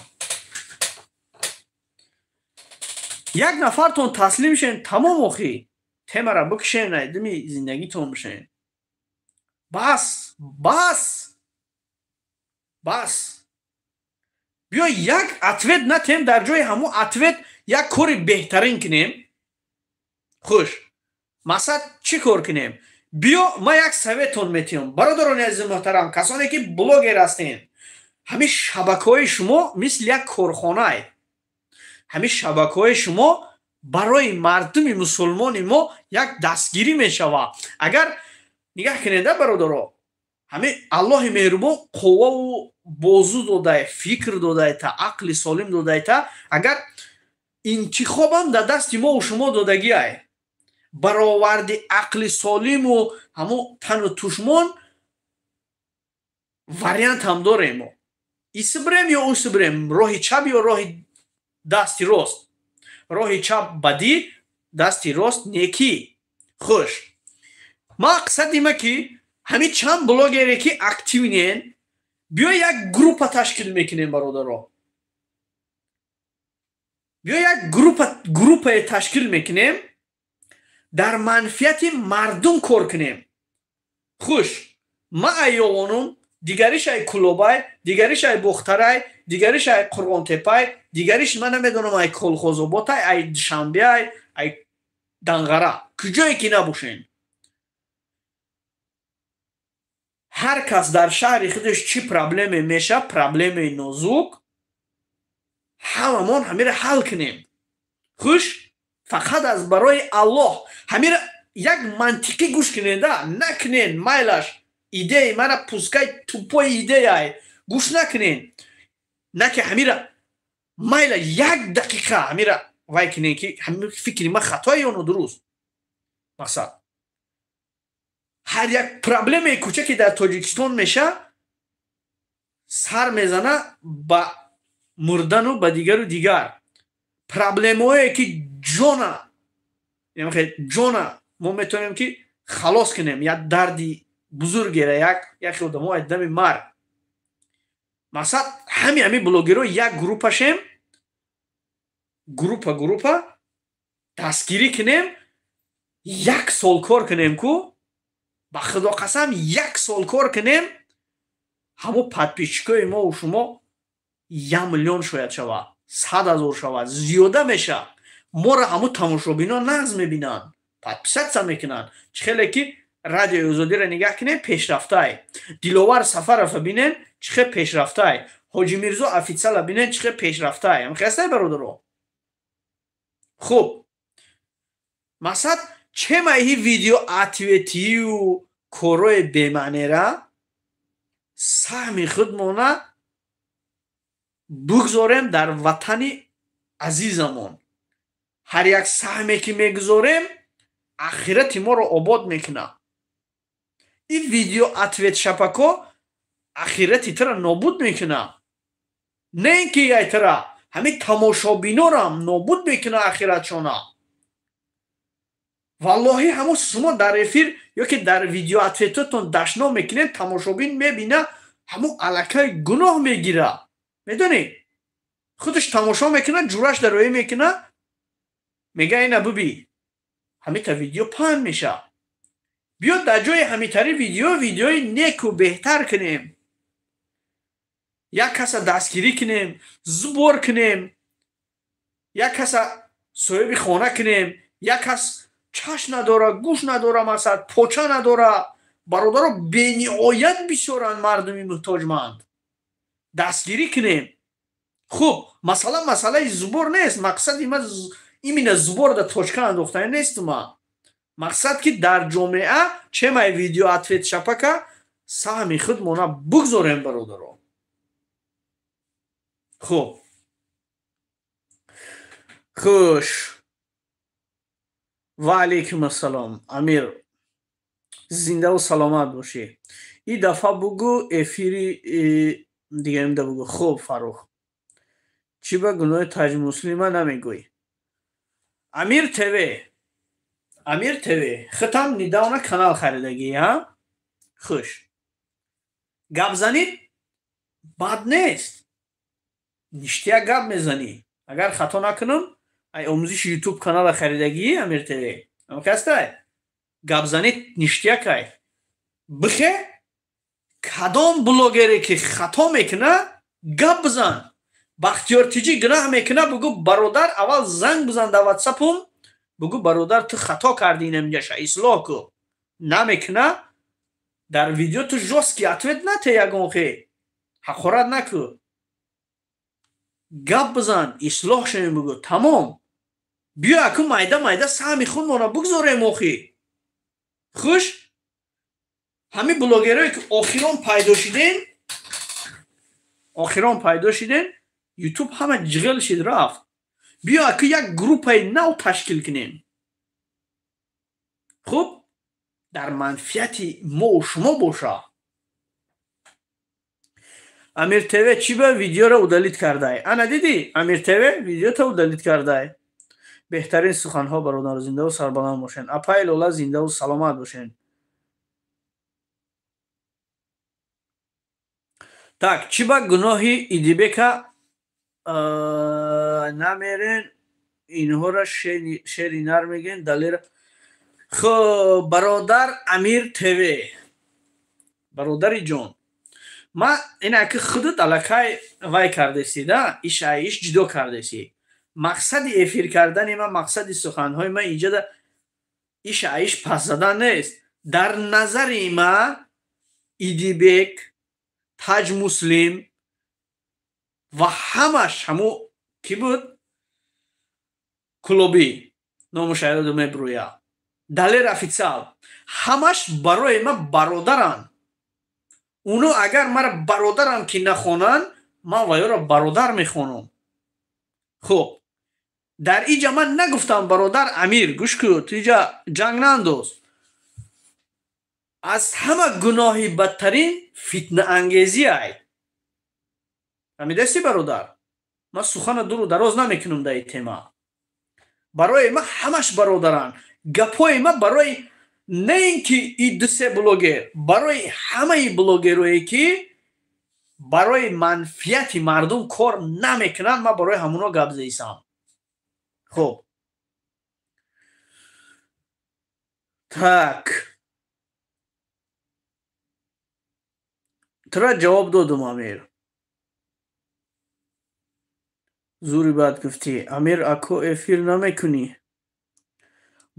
Як нафартон таслим шен, тамом охи. Темара бикшен, айдами зиндагитон бишен. Бас. Биё як ответ натем, дар ҷои ҳамун ответ як кори беҳтарин кунем. хуш. Мақсад чӣ кор кунем? Биё ман як советон метиҳам. Бародарони азизи муҳтарам, касоне ки блогер ҳастен, ҳамин шабакаҳои шумо мисли як корхонаe. ҳамин шабакаҳои шумо барои мардуми мусулмони мо як дастгирӣ мешавад. Агар нигаҳ кунеда бародаро, ҳамин Аллоҳи меҳрубон қувваву бозу додае, фикр додаета, ақли солим додаета, агар интихобам дар дасти мову шумо додагиай, бароварди ақли солиму ҳамун тану тушмон вариант ҳам дорем. исбрем ё усбрем, роҳи чап ё роҳи дасти рост. роҳи чап бадӣ, дасти рост некӣ. хуш. Мақсади ма ки ҳамин чанд блогере ки активнен, биё як группа ташкил мекунем бародаро. биё як группае ташкил мекунем, дар манфиати мардум кор кунем. хуш. ма айёвонум, дигариш ай Кулобай, дигариш ай Бухтарай, дигариш ай Қурғонтепай, дигариш ман намедонам ай колхозоботай ай душанбеай ай данғара куҷое ки набошен ҳар кас дар шаҳри худаш чӣ проблеме меша проблемаи нозук ҳамамон ҳамира ҳал кунем хуш фақат аз барои аллоҳ ҳамира як мантиқӣ гӯш кунеда накунен майлаш идеяи мана пускай тупои идеяй гӯш накунен наки ҳамира майла як дақиқа ҳамира вай кунен ки фикри ма хатои ёно дуруст мақсад ҳар як проблемаи кӯча ки дар тоҷикистон меша сар мезана ба мурдану ба дигару дигар проблемае ки ҷона мо метавонем ки халос кунем як дарди бузургера яке одамо дами марг мақсад ҳами блогеро як группашем группа дастгирӣ кунем як сол кор кунем ку ба худо қасам як сол кор кунем ҳамо подписчикои мову шумо 1 миллион шояд шавад 100,000 шавад зиёда меша моро ҳамо тамошобино нағз мебинанд подписатся мекунанд чӣ хеле ки радиои озодиро нигаҳ кунем пешрафтай диловар сафарова бинен чӣ хел пешрафтай ҳоҷи мирзо офитсиала бинен чӣ хел пешрафтай ҳамхестай бародаро хуб мақсад чема иҳи видео ответию корои бемаънера саҳми худмона бигзорем дар ватани азизамон ҳар як саҳме ки мегузорем ахирати моро обод мекунад ин видео ответ шапако ахирати тара нобуд мекунад не ин ки яй тара ҳамин тамошобинорам нобуд мекунад ахиратшона валлоҳи ҳамо шумо дар эфир ёки дар видео ответотон дашно мекунед тамошобин мебина ҳамо аллакай гуноҳ мегира медонед худаш тамошо мекунад ҷураш дароӣ мекунад мега ина биби ҳамита видео паҳн меша биё дар ҷои ҳамитари видеои неку беҳтар кунем як каса дастгирӣ кунем зубор кунем як каса соҳиби хона кунем як кас чашм надора гӯш надора мақсад поча надора бародаро бениҳоят бисёранд мардуми муҳтоҷманд дастгирӣ кунем хуб масъалаи зубор нест мақсади ма имина зубор да точка андохтани нестума мақсад ки дар ҷомеа чемаи видео ответ шапака саҳми худмона бигзорем бародаро хуб хуш ва алейкум ассалом амир зиндаву саломат бошӣ ин дафъа бугӯ эфири дигаримда бугӯ хуб фарух чӣ ба гуноҳи таҷмуслима намегӯй амир тв хитам недавна канал харидагӣ хуш гапзанид бад нест ништия гап мезанӣ агар хато накунам ай омӯзиши ютуб канала харидагӣ амир тв ҳамкастай гапзанид ништия кай бихе кадом блогере ки хато мекуна гап бизан бахтиёртиҷӣ гунаҳ мекуна бугӯ бародар аввал занг бизан дар ватсапум бугӯ бародар ту хато карди инамҷаша ислоҳ ку намекуна дар видео ту жёстки ответ нате ягонхе ҳақорат наку гап бизан ислоҳ шавем бугӯ тамом биё аку майда саҳми худмона бигзорем охӣ хуш ҳамин блогерое ки охирон пайдо шиден ютуб ҳама ҷиғел шид рафт биё аку як группаи нав ташкил кунем хуб дар манфиати мову шумо боша амир тв чӣ ба видеоро удалит кардай ана дидӣ амир тв видеота удалит кардай беҳтарин суханҳо бародар зиндаву сарбаланд бошен апай лола зиндаву саломат бошен так чӣ ба гуноҳи идибека намерен инҳоро шери нар мегӯен далера хуб бародар амир тв бародари ҷон ма ина ки худут аллакай вай кардеси да иш ҷудо кардеси. Мақсади эфир кардани ма, мақсади суханҳои ма инҷода иш пас задан нест. Дар назари ма Идибек, Таҷ Муслим ва ҳамаш ҳамо ки буд Кулоби номуш яёдам мебурӯя, Далер официал, ҳамаш барои ма бародаранд. Уно агар мара бародарам ки нахонанд, ман ваёро бародар мехонам. хуб, дар иҷа ман нагуфтам бародар Амир гӯш кӯ, ту иҷа ҷанг наандоз. аз ҳама гуноҳи бадтарин фитнаангезиай. ҳамидаси бародар, ман сухана дуру дароз намекунам дар ин тема. барои ма ҳамаш бародаранд. гапҳои ма барои не ин ки и дусе блогер, барои ҳамаи блогерое ки барои манфиати мардум кор намекунанд, ман барои ҳамуно гап зисам. хуб, так тура ҷавоб додум Амир. зури бад гуфтӣ. Амир ако эфир намекунӣ.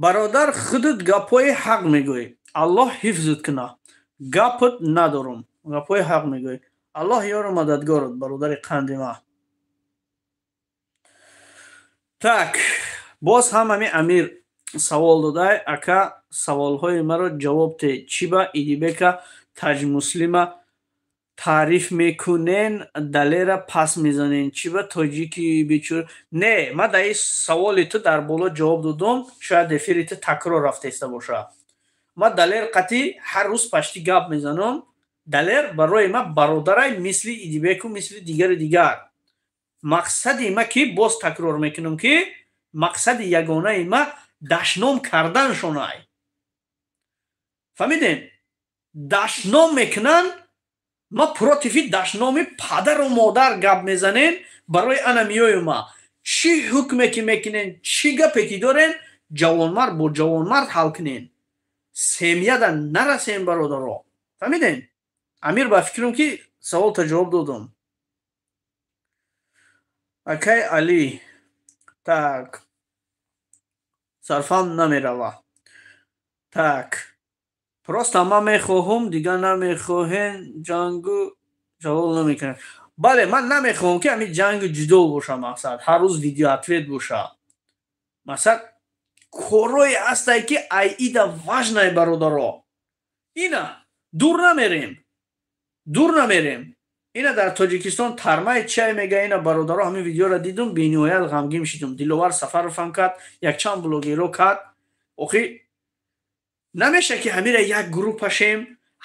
бародар худут гапҳои ҳақ мегӯй. Аллоҳ ҳифзут куна. гапот надорум. гапҳои ҳақ мегӯй. Аллоҳ ёру мададгорот, бародари қанди ма. Так, боз ҳам ҳамин Амир савол додай. Ака саволҳои маро ҷавоб те. Чӣ ба Идибека, Таҷ Муслима таъриф мекунен, Далера пас мезанен? Чӣ ба тоҷики бичур? Не, ман дар ин саволи ту дар боло ҷавоб додам. Шояд эфири ту такрор рафтаиста бошад. ман Далер қатъӣ ҳар рӯз пашти гап мезанам. Далер барои ман бародарай мисли Идибеку, мисли дигари дигар. мақсади ма ки боз такрор мекунам ки мақсади ягонаи ма дашном карданшонай. фаҳмидем? дашном мекунанд, ма против дашноми падару модар гап мезанем. барои ана меоям ма чӣ ҳукме ки мекунен, чӣ гапе ки дорен, ҷавонмард бо ҷавонмард ҳал кунен. семияда нарасем бародаро. фаҳмидем? Амир ба фикрам ки саволта ҷавоб додам. акай Али, так сарфам намерава. так просто ман мехоҳам, дигар намехоҳен ҷангу ҷавоб намекунем. бале, ман намехоҳам ки ҳамин ҷангу ҷудо боша. мақсад ҳар рӯз видео ответ боша. мақсад корое ҳастае ки ай ида важнае бародаро. ина дур намерем. ина дар Тоҷикистон тармаи чай мега. ина бародаро ҳамин видеоро дидум, бениҳоят ғамгин шидум. Диловар Сафаровам кард, якчанд блогеро кард. охи намеша ки ҳамира як группашем,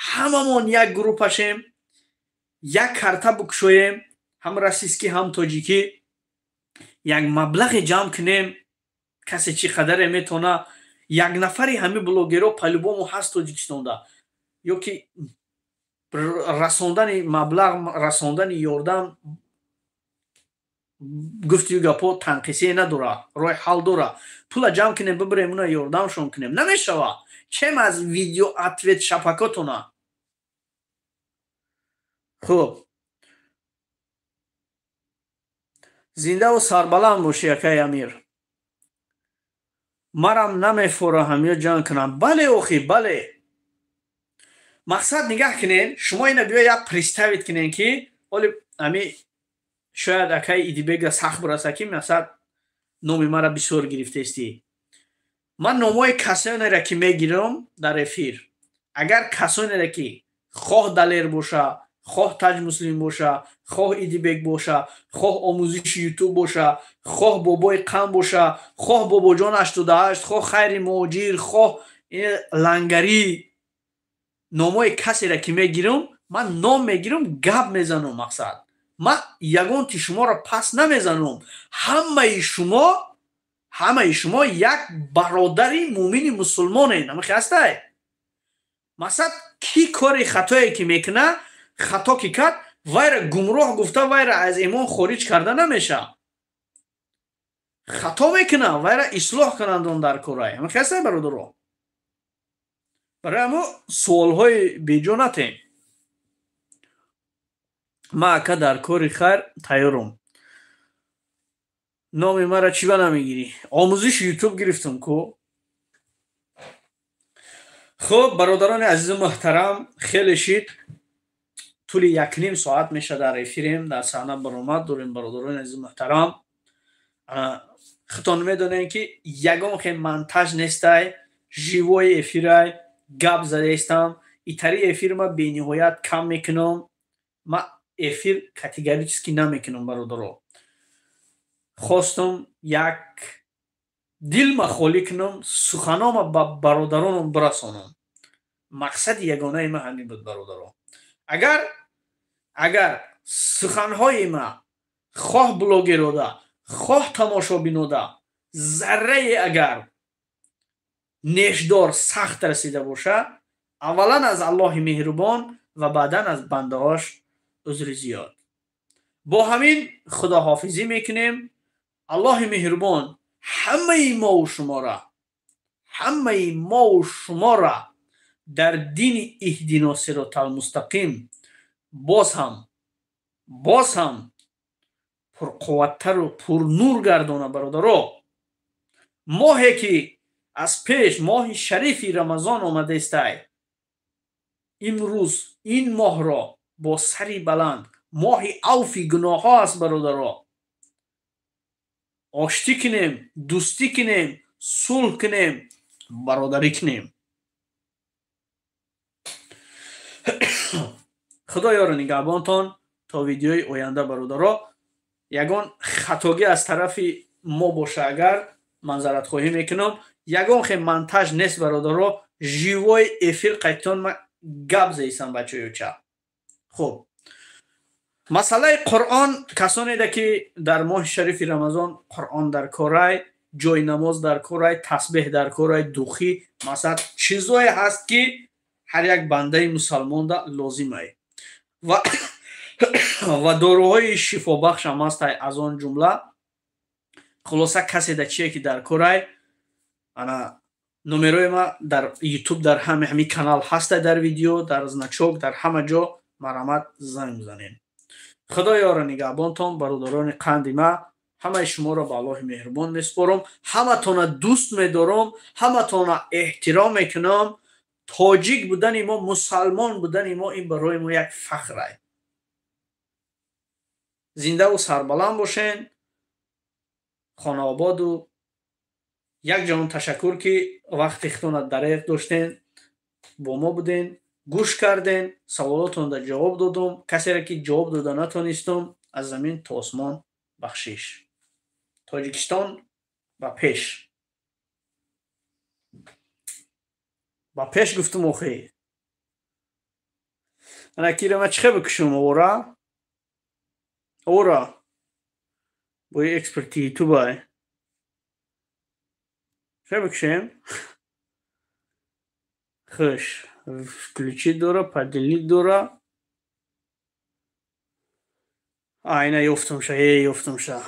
ҳамамон як группашем, як карта букшоем, ҳам расистӣ ҳам тоҷикӣ, як маблағе ҷамъ кунем. касе чӣ қадаре метона. як нафари ҳамин блогеро палубому ҳаст Тоҷикистонда. ё ки расондани маблағ, расондани ёрдам, гуфтию гапо танқисие надора, роҳи ҳал дора. пула ҷамъ кунем, бибирем уна ёрдамшон кунем. намешава. чем аз видео ответ шапакотона. хуб, зиндаву сарбаланд бошӣ акай Амир. марам намефораҳам ё ҷанг кунам. бале охи, бале. мақсад нигаҳ кунен, шумо ина биё як представит кунен ки оли ами шояд акай Идибега сахт бураса ки мақсад номи мара бисёр гирифтаистӣ. ман номҳои касонеро ки мегирам дар эфир, агар касонеро ки хоҳ Далер боша, хоҳ Таҷ Муслим боша, хоҳ Идибек боша, хоҳ омӯзиши ютуб боша, хоҳ бобои қам боша, хоҳ бобоҷон 88, хоҳ Хайри муҳоҷир, хоҳ лангарӣ, номҳои касеро ки мегирам, ман ном мегирам, гап мезанам. мақсад ман ягон ти шуморо пас намезанам. ҳамаи шумо як бародари муъмини мусулмонен. ҳамахи ҳастай? мақсад ки кори хатое ки мекуна, хато ки кард, вайра гумроҳ гуфта, вайра аз имон хориҷ карда намеша. хато мекуна, вайра ислоҳ кунандон дар корай. ҳамахи ҳастай бародаро? барои ҳамо суолҳои беҷо натем. маъака дар кори хайр тайёрам. номи маро чӣ ба намегирӣ? Омӯзиши ютуб гирифтам ку. хуб, бародарони азизу муҳтарам, хеле шид тӯли 1.5 соат меша дар эфирем, дар саҳна баромад дорем. Бародарони азизу муҳтарам, худтон медонем ки ягон хел монтаж нестай, живои эфирай гап задаистам. итари эфир ма бениҳоят кам мекунам. ма эфир категорически намекунам бародаро. хостам як дилма холӣ кунам, суханома ба бародаронам бирасонам. мақсади ягонаи ма ҳамин буд бародаро. агар суханҳои ма хоҳ блогерода, хоҳ тамошобинода заррае агар нешдор сахт расида бошад, аввалан аз Аллоҳи меҳрубон ва баъдан аз бандаҳош узри зиёд. бо ҳамин худоҳофизӣ мекунем. Аллоҳи меҳрубон ҳамаи мову шуморо дар дини иҳдино сиротал мустақим боз ҳам пурқувваттару пурнур гардона бародаро. моҳе ки аз пеш моҳи шарифи рамазон омадаистай, имрӯз ин моҳро бо сари баланд моҳи авфи гуноҳҳо аст бародаро. оштӣ кунем, дӯстӣ кунем, сулҳ кунем, бародарӣ кунем. худо ёри нигаҳбонтон то видеои оянда бародаро. ягон хатогӣ аз тарафи мо боша агар манзаратхоҳӣ мекунам. ягон хел монтаж нест бародаро. живои эфир қайтон ма гап заистам бачаёча. хуб, масъалаи қуръон, касонеда ки дар моҳи шарифи рамазон қуръон дар корай, ҷойнамоз дар корай, тасбеҳ дар корай, духӣ масалан чизое ҳаст ки ҳар як бандаи мусалмонда лозимае ва дороҳои шифобахш ҳам ҳастай. аз он ҷумла хулоса каседа чие ки дар корай, ана номерои ма дар ютуб дар ҳамин канал ҳастай, дар видео, дар значок, дар ҳама ҷо марҳамат занг бизанед. худо ёри нигаҳбонтон, бародарони қанди ма, ҳамаи шуморо ба Аллоҳи меҳрубон меспорам. ҳаматона дӯст медорам, ҳаматона эҳтиром мекунам. тоҷик будани мо, мусалмон будани мо, ин барои мо як фахрае. зиндаву сарбаланд бошен. хонаободу якҷон ташаккур ки вақти худтона дареғ доштен, бо мо буден, гӯш карден, саволотонда ҷавоб додам. касере ки ҷавоб дода натонистам, аз замин то осмон бахшиш. тоҷикистон ба пеш. ба пеш гуфтам охӣ. ана кира ма чихе бикушам ора бо эксперти ютубай чихе бикушем. хуш, включи дора, поделить дора. Ина ёфтамша.